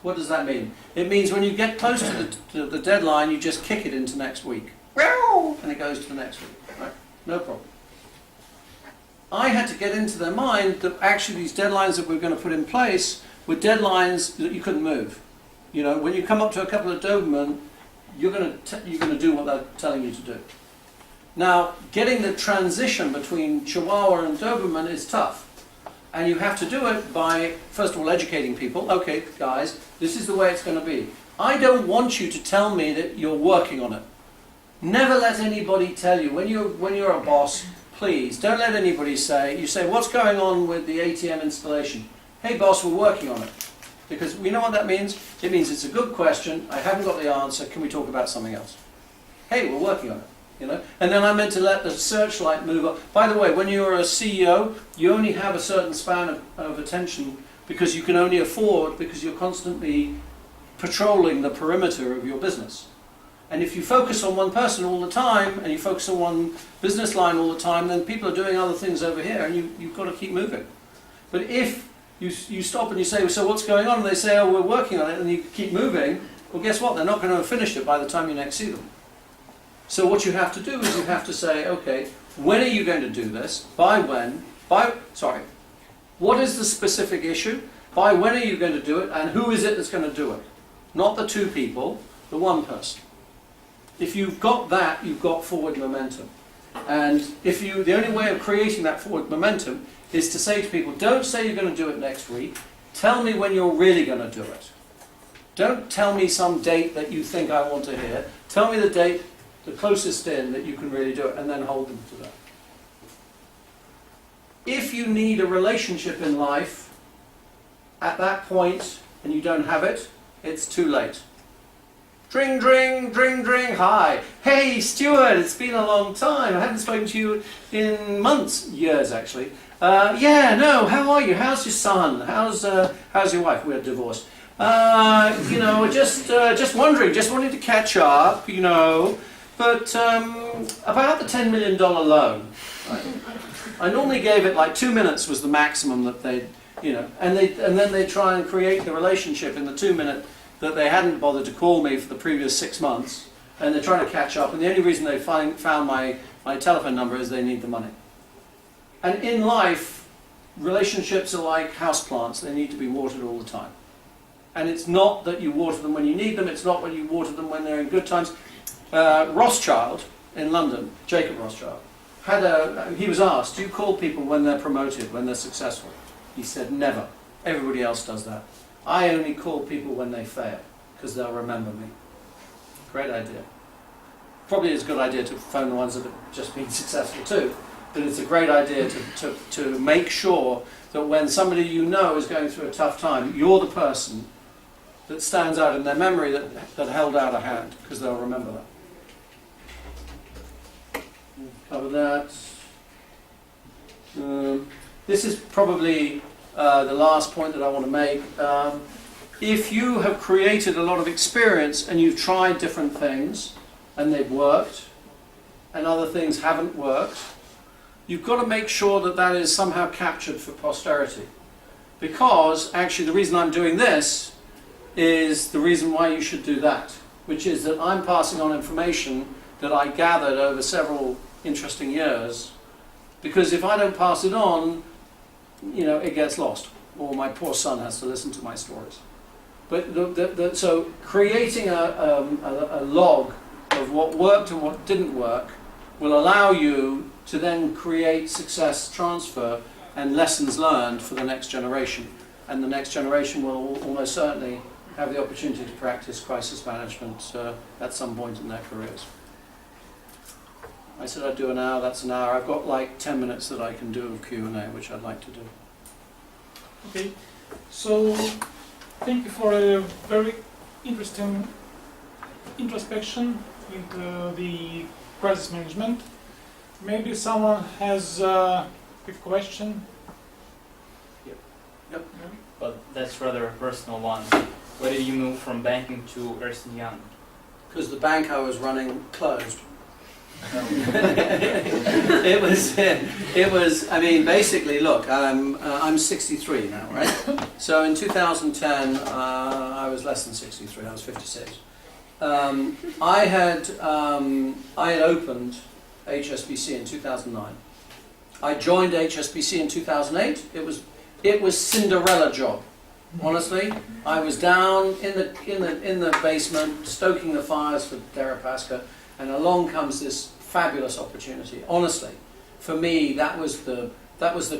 What does that mean? It means when you get close to the deadline, you just kick it into next week. And it goes to the next week. Right? No problem. I had to get into their mind that actually these deadlines that we were going to put in place were deadlines that you couldn't move. You know, when you come up to a couple of Doberman, you're going to do what they're telling you to do. Now, getting the transition between Chihuahua and Doberman is tough. And you have to do it by, first of all, educating people. Okay, guys, this is the way it's going to be. I don't want you to tell me that you're working on it. Never let anybody tell you, when you're a boss, please, don't let anybody say, you say, what's going on with the ATM installation? Hey boss, we're working on it. Because we know what that means. It means it's a good question, I haven't got the answer, can we talk about something else? Hey, we're working on it. You know? And then I meant to let the searchlight move up. By the way, when you're a CEO, you only have a certain span of attention because you can only afford, because you're constantly patrolling the perimeter of your business. And if you focus on one person all the time, and you focus on one business line all the time, then people are doing other things over here, and you've got to keep moving. But if you stop and you say, so what's going on? And they say, oh, we're working on it, and you keep moving, well, guess what? They're not going to have finished it by the time you next see them. So what you have to do is you have to say, okay, when are you going to do this? By when? What is the specific issue? By when are you going to do it? And who is it that's going to do it? Not the two people, the one person. If you've got that, you've got forward momentum. And the only way of creating that forward momentum is to say to people, don't say you're going to do it next week. Tell me when you're really going to do it. Don't tell me some date that you think I want to hear. Tell me the date, the closest in that you can really do it, and then hold them to that. If you need a relationship in life at that point and you don't have it, it's too late. Dring, dring, dring, dring, hi. Hey, Stewart, it's been a long time. I haven't spoken to you in months, years actually. Yeah, no, how are you? How's your son? How's your wife? We're divorced. You know, just wondering, just wanted to catch up, you know. But about the $10 million loan, right? I normally gave it like 2 minutes was the maximum that they'd, you know, and then they try and create the relationship in the 2 minute that they hadn't bothered to call me for the previous 6 months, and they're trying to catch up, and the only reason they found my telephone number is they need the money. And in life, relationships are like houseplants, they need to be watered all the time. And it's not that you water them when you need them, it's not when you water them when they're in good times. Rothschild in London, Jacob Rothschild, he was asked, do you call people when they're promoted, when they're successful? He said, never. Everybody else does that. I only call people when they fail, because they'll remember me. Great idea. Probably it's a good idea to phone the ones that have just been successful too, but it's a great idea to make sure that when somebody you know is going through a tough time, you're the person that stands out in their memory that held out a hand, because they'll remember that. Cover that. This is probably the last point that I want to make. If you have created a lot of experience and you've tried different things and they've worked and other things haven't worked, you've got to make sure that that is somehow captured for posterity. Because actually the reason I'm doing this is the reason why you should do that, which is that I'm passing on information that I gathered over several interesting years, because if I don't pass it on, you know, it gets lost, or my poor son has to listen to my stories. But so creating a log of what worked and what didn't work will allow you to then create success transfer and lessons learned for the next generation. And the next generation will almost certainly have the opportunity to practice crisis management at some point in their careers. I said I'd do an hour, that's an hour. I've got like 10 minutes that I can do of Q&A, which I'd like to do. Okay, so thank you for a very interesting introspection into the crisis management. Maybe someone has a question? Yep. But that's rather a personal one. Why did you move from banking to Ernst & Young? Because the bank I was running closed. it was, I mean, basically, look, I'm 63 now, right? So in 2010, I was less than 63, I was 56. I had opened HSBC in 2009. I joined HSBC in 2008. It was Cinderella job. Honestly, I was down in the basement stoking the fires for Deripaska, and along comes this fabulous opportunity. Honestly, for me, that was the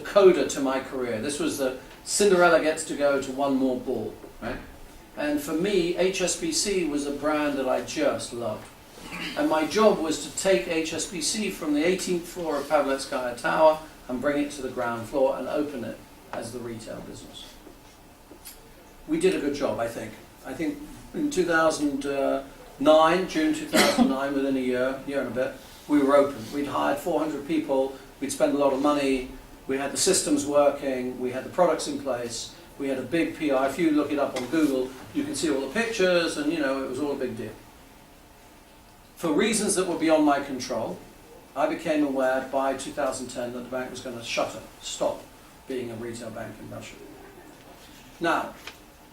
coda to my career. This was the Cinderella gets to go to one more ball, right? And for me, HSBC was a brand that I just loved. And my job was to take HSBC from the 18th floor of Pavletskaya Tower and bring it to the ground floor and open it as the retail business. We did a good job, I think. I think in 2009, June 2009, within a year and a bit, we were open. We'd hired 400 people, we'd spent a lot of money, we had the systems working, we had the products in place, we had a big PR. If you look it up on Google, you can see all the pictures, and you know, it was all a big deal. For reasons that were beyond my control, I became aware by 2010 that the bank was going to stop being a retail bank in Russia. Now,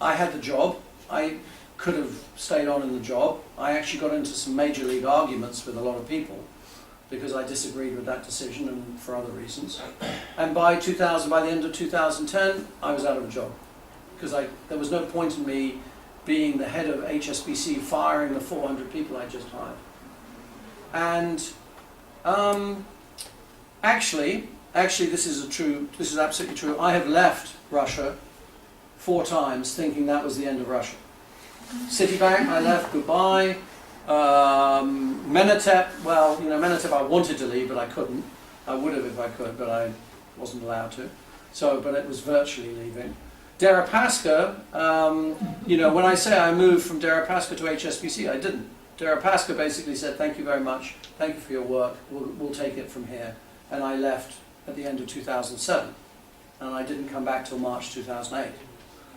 I had the job. I could have stayed on in the job. I actually got into some major league arguments with a lot of people because I disagreed with that decision and for other reasons. And by the end of 2010, I was out of a job because there was no point in me being the head of HSBC firing the 400 people I just hired. And actually, this is absolutely true. I have left Russia 4 times thinking that was the end of Russia. Citibank, I left, goodbye. Menatep, well, you know, Menatep I wanted to leave, but I couldn't. I would have if I could, but I wasn't allowed to. So, but it was virtually leaving. Deripaska, you know, when I say I moved from Deripaska to HSBC, I didn't. Deripaska basically said, thank you very much, thank you for your work, we'll take it from here. And I left at the end of 2007. And I didn't come back till March 2008.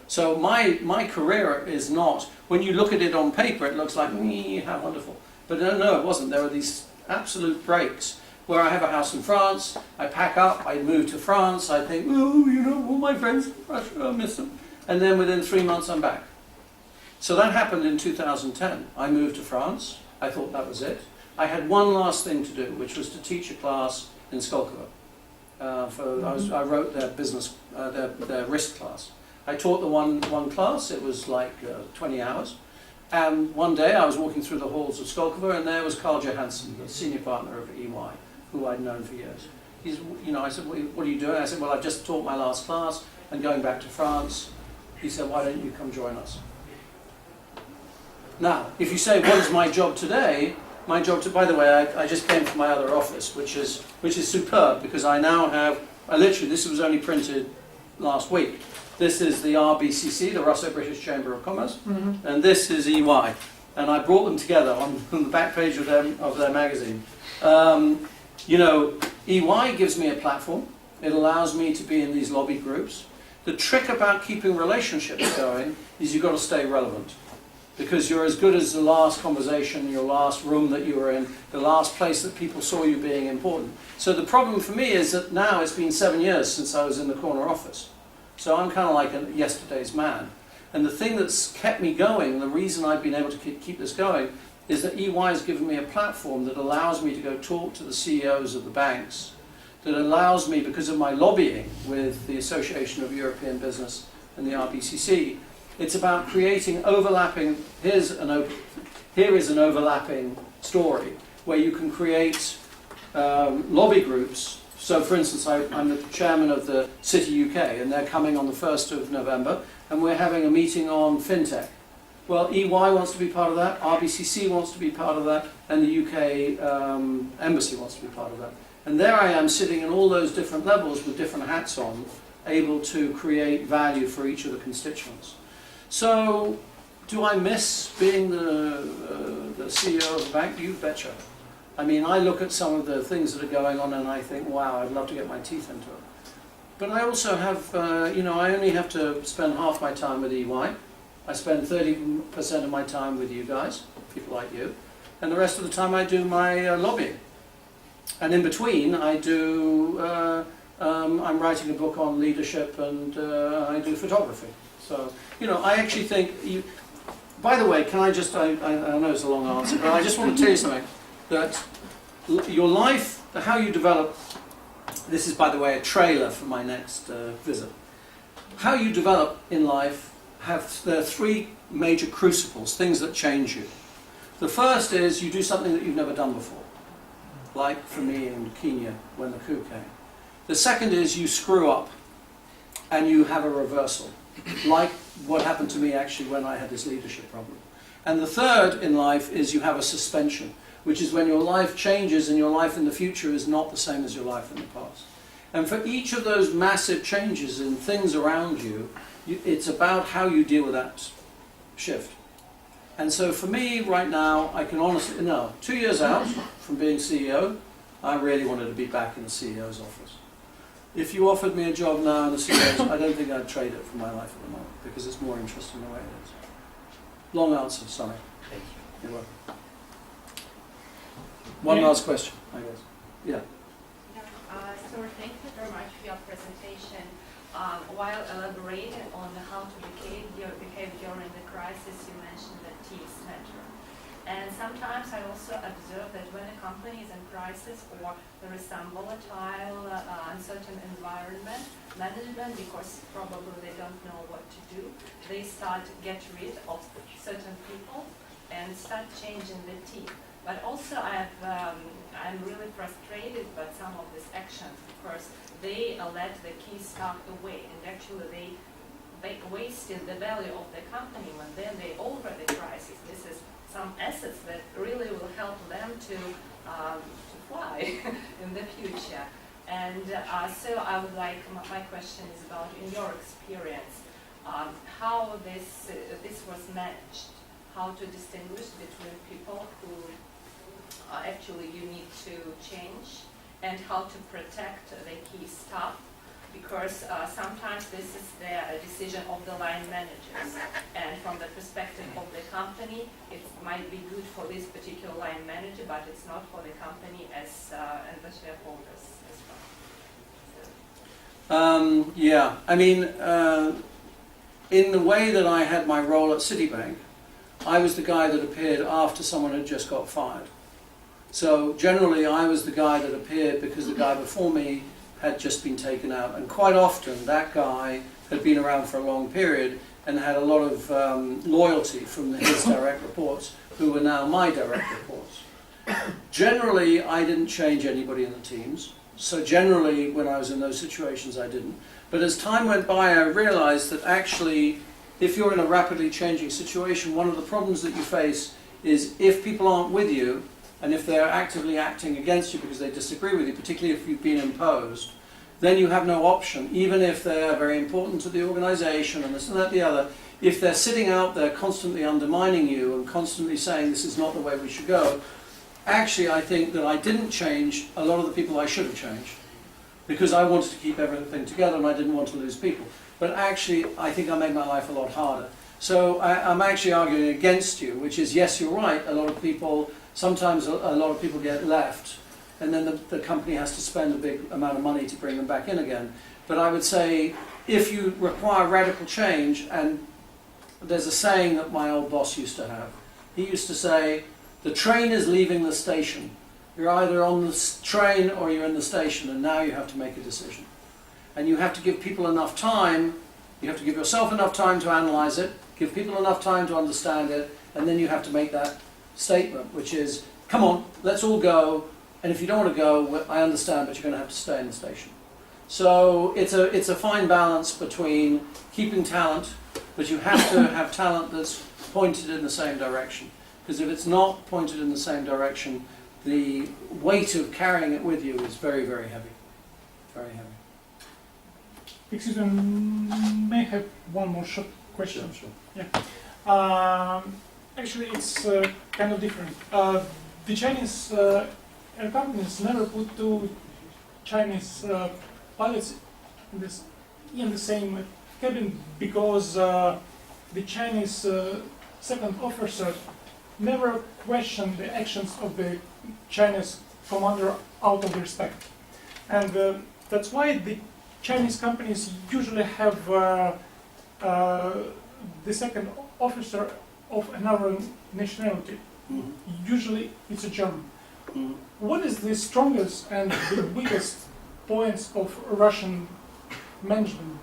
So my career is not, when you look at it on paper, it looks like, how wonderful. But no, it wasn't. There were these absolute breaks where I have a house in France, I pack up, I move to France, I think, oh, you know, all my friends in Russia, I miss them. And then within 3 months, I'm back. So that happened in 2010. I moved to France. I thought that was it. I had one last thing to do, which was to teach a class in Skolkovo. I wrote their business, their risk class. I taught the one class. It was like 20 hours. And one day I was walking through the halls of Skolkovo, and there was Carl Johansson, the senior partner of EY, who I'd known for years. He's, you know, I said, what are you doing? I said, well, I've just taught my last class and going back to France. He said, why don't you come join us? Now, if you say, what is my job today? My job, by the way, I just came from my other office, which is superb, because I now have, literally, this was only printed last week. This is the RBCC, the Russo-British Chamber of Commerce, and this is EY. And I brought them together on the back page of their magazine. You know, EY gives me a platform. It allows me to be in these lobby groups. The trick about keeping relationships going is you've got to stay relevant. Because you're as good as the last conversation, your last room that you were in, the last place that people saw you being important. So the problem for me is that now it's been 7 years since I was in the corner office. So I'm kind of like a yesterday's man. And the thing that's kept me going, the reason I've been able to keep this going, is that EY has given me a platform that allows me to go talk to the CEOs of the banks, that allows me, because of my lobbying with the Association of European Business and the RBCC, it's about creating overlapping, here is an overlapping story where you can create lobby groups. So for instance, I'm the chairman of the City UK, and they're coming on the 1st of November, and we're having a meeting on fintech. Well, EY wants to be part of that, RBCC wants to be part of that, and the UK Embassy wants to be part of that. And there I am sitting in all those different levels with different hats on, able to create value for each of the constituents. So, do I miss being the CEO of the bank? You betcha. I mean, I look at some of the things that are going on and I think, wow, I'd love to get my teeth into it. But I also have, you know, I only have to spend half my time with EY. I spend 30% of my time with you guys, people like you, and the rest of the time I do my lobbying. And in between, I do, I'm writing a book on leadership and I do photography. So, you know, I actually think, by the way, can I just, I know it's a long answer, but I just want to tell you something, that your life, how you develop, this is, by the way, a trailer for my next visit. How you develop in life, there are three major crucibles, things that change you. The first is you do something that you've never done before, like for me in Kenya when the coup came. The second is you screw up and you have a reversal, like what happened to me actually when I had this leadership problem. And the third in life is you have a suspension, which is when your life changes and your life in the future is not the same as your life in the past. And for each of those massive changes in things around you, it's about how you deal with that shift. And so for me right now, I can honestly, no, 2 years out from being CEO, I really wanted to be back in the CEO's office. If you offered me a job now in the CEO's, I don't think I'd trade it for my life at the moment, because it's more interesting the way it is. Long answer, sorry. Thank you. You're welcome. One last question, I guess. Yeah. So thank you very much for your presentation. While elaborating on how to behave during the crisis, you mentioned that teams matter. And sometimes I also observe that when a company is in crisis or there is some volatile, uncertain environment, management, because probably they don't know what to do, they start to get rid of certain people and start changing the team. But also I'm really frustrated by some of these actions because they let the key staff away, and actually they wasted the value of the company when then they over the crisis. This is some assets that really will help them to fly in the future. And so I would like, my question is about, in your experience, how this was managed, how to distinguish between people who actually you need to change and how to protect the key staff, because sometimes this is the decision of the line managers, and from the perspective of the company it might be good for this particular line manager, but it's not for the company as and the shareholders as well. Yeah, I mean, in the way that I had my role at Citibank, I was the guy that appeared after someone had just got fired. So generally I was the guy that appeared because the guy before me had just been taken out, and quite often that guy had been around for a long period and had a lot of loyalty from his direct reports, who were now my direct reports. Generally I didn't change anybody in the teams, so generally when I was in those situations I didn't. But as time went by I realized that actually if you're in a rapidly changing situation, one of the problems that you face is if people aren't with you, and if they're actively acting against you because they disagree with you, particularly if you've been imposed, then you have no option, even if they're very important to the organization and this and that and the other. If they're sitting out there constantly undermining you and constantly saying this is not the way we should go, actually I think that I didn't change a lot of the people I should have changed, because I wanted to keep everything together and I didn't want to lose people. But actually I think I made my life a lot harder. So I'm actually arguing against you, which is, yes, you're right, a lot of people, sometimes a lot of people get left, and then the company has to spend a big amount of money to bring them back in again. But I would say, if you require radical change, and there's a saying that my old boss used to have. He used to say, the train is leaving the station. You're either on the train or you're in the station, and now you have to make a decision. And you have to give people enough time, you have to give yourself enough time to analyze it, give people enough time to understand it, and then you have to make that statement, which is, come on, let's all go, and if you don't want to go, I understand, but you're going to have to stay in the station. So it's a fine balance between keeping talent but you have to have talent that's pointed in the same direction. Because if it's not pointed in the same direction, the weight of carrying it with you is very, very heavy. Very heavy. Excuse me, may I have one more short question? Sure. Actually, it's kind of different. The Chinese air companies never put two Chinese pilots in the same cabin because the Chinese second officer never questioned the actions of the Chinese commander out of respect. And that's why the Chinese companies usually have the second officer of another nationality. Usually it's a German. What is the strongest and the weakest points of Russian management?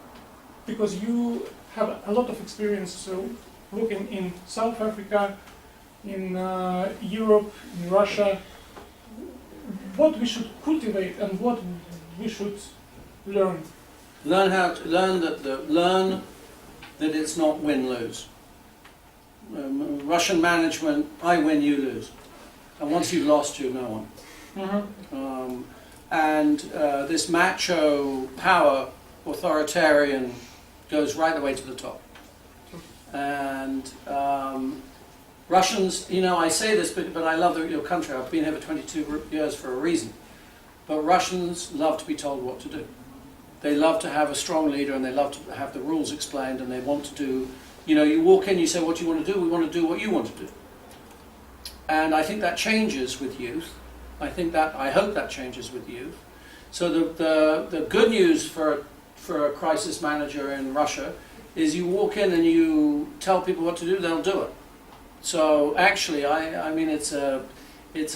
Because you have a lot of experience working in South Africa, in Europe, in Russia. What we should cultivate and what we should learn? Learn that it's not win-lose. Russian management, I win, you lose. And once you've lost, you're no one. This macho power, authoritarian, goes right the way to the top. And Russians, you know, I say this, but I love your country. I've been here for 22 years for a reason. But Russians love to be told what to do. They love to have a strong leader, and they love to have the rules explained, and they want to do, you know, you walk in, you say, what do you want to do? We want to do what you want to do. And I think that changes with youth. I hope that changes with youth. So the good news for a crisis manager in Russia is you walk in and you tell people what to do, they'll do it. So actually, I mean, it's a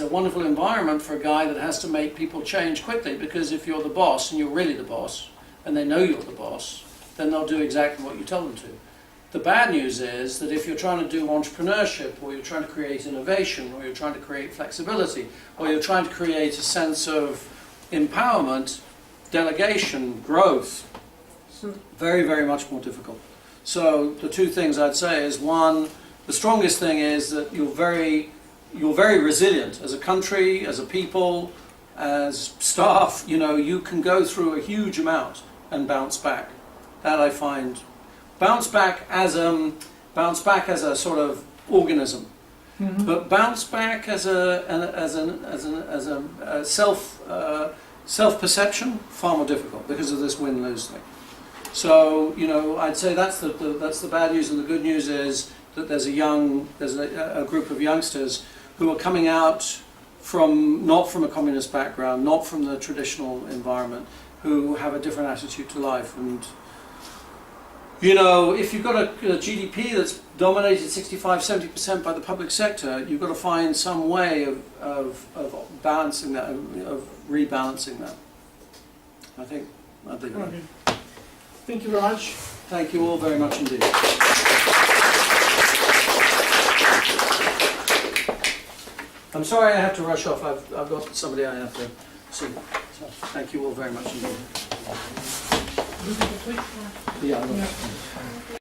wonderful environment for a guy that has to make people change quickly, because if you're the boss and you're really the boss and they know you're the boss, then they'll do exactly what you tell them to. The bad news is that if you're trying to do entrepreneurship, or you're trying to create innovation, or you're trying to create flexibility, or you're trying to create a sense of empowerment, delegation, growth, very, very much more difficult. So the two things I'd say is, one, the strongest thing is that you're very resilient as a country, as a people, as staff. You know, you can go through a huge amount and bounce back. That I find, bounce back as a sort of organism, but bounce back as a self perception, far more difficult because of this win-lose thing. So, you know, I'd say that's the bad news, and the good news is that there's a group of youngsters who are coming out not from a communist background, not from the traditional environment, who have a different attitude to life. And you know, if you've got a GDP that's dominated 65-70% by the public sector, you've got to find some way of balancing that, of rebalancing that. I think I'll leave it there. Okay. Thank you very much. Thank you all very much indeed. I'm sorry I have to rush off. I've got somebody I have to see. So thank you all very much indeed. Yeah.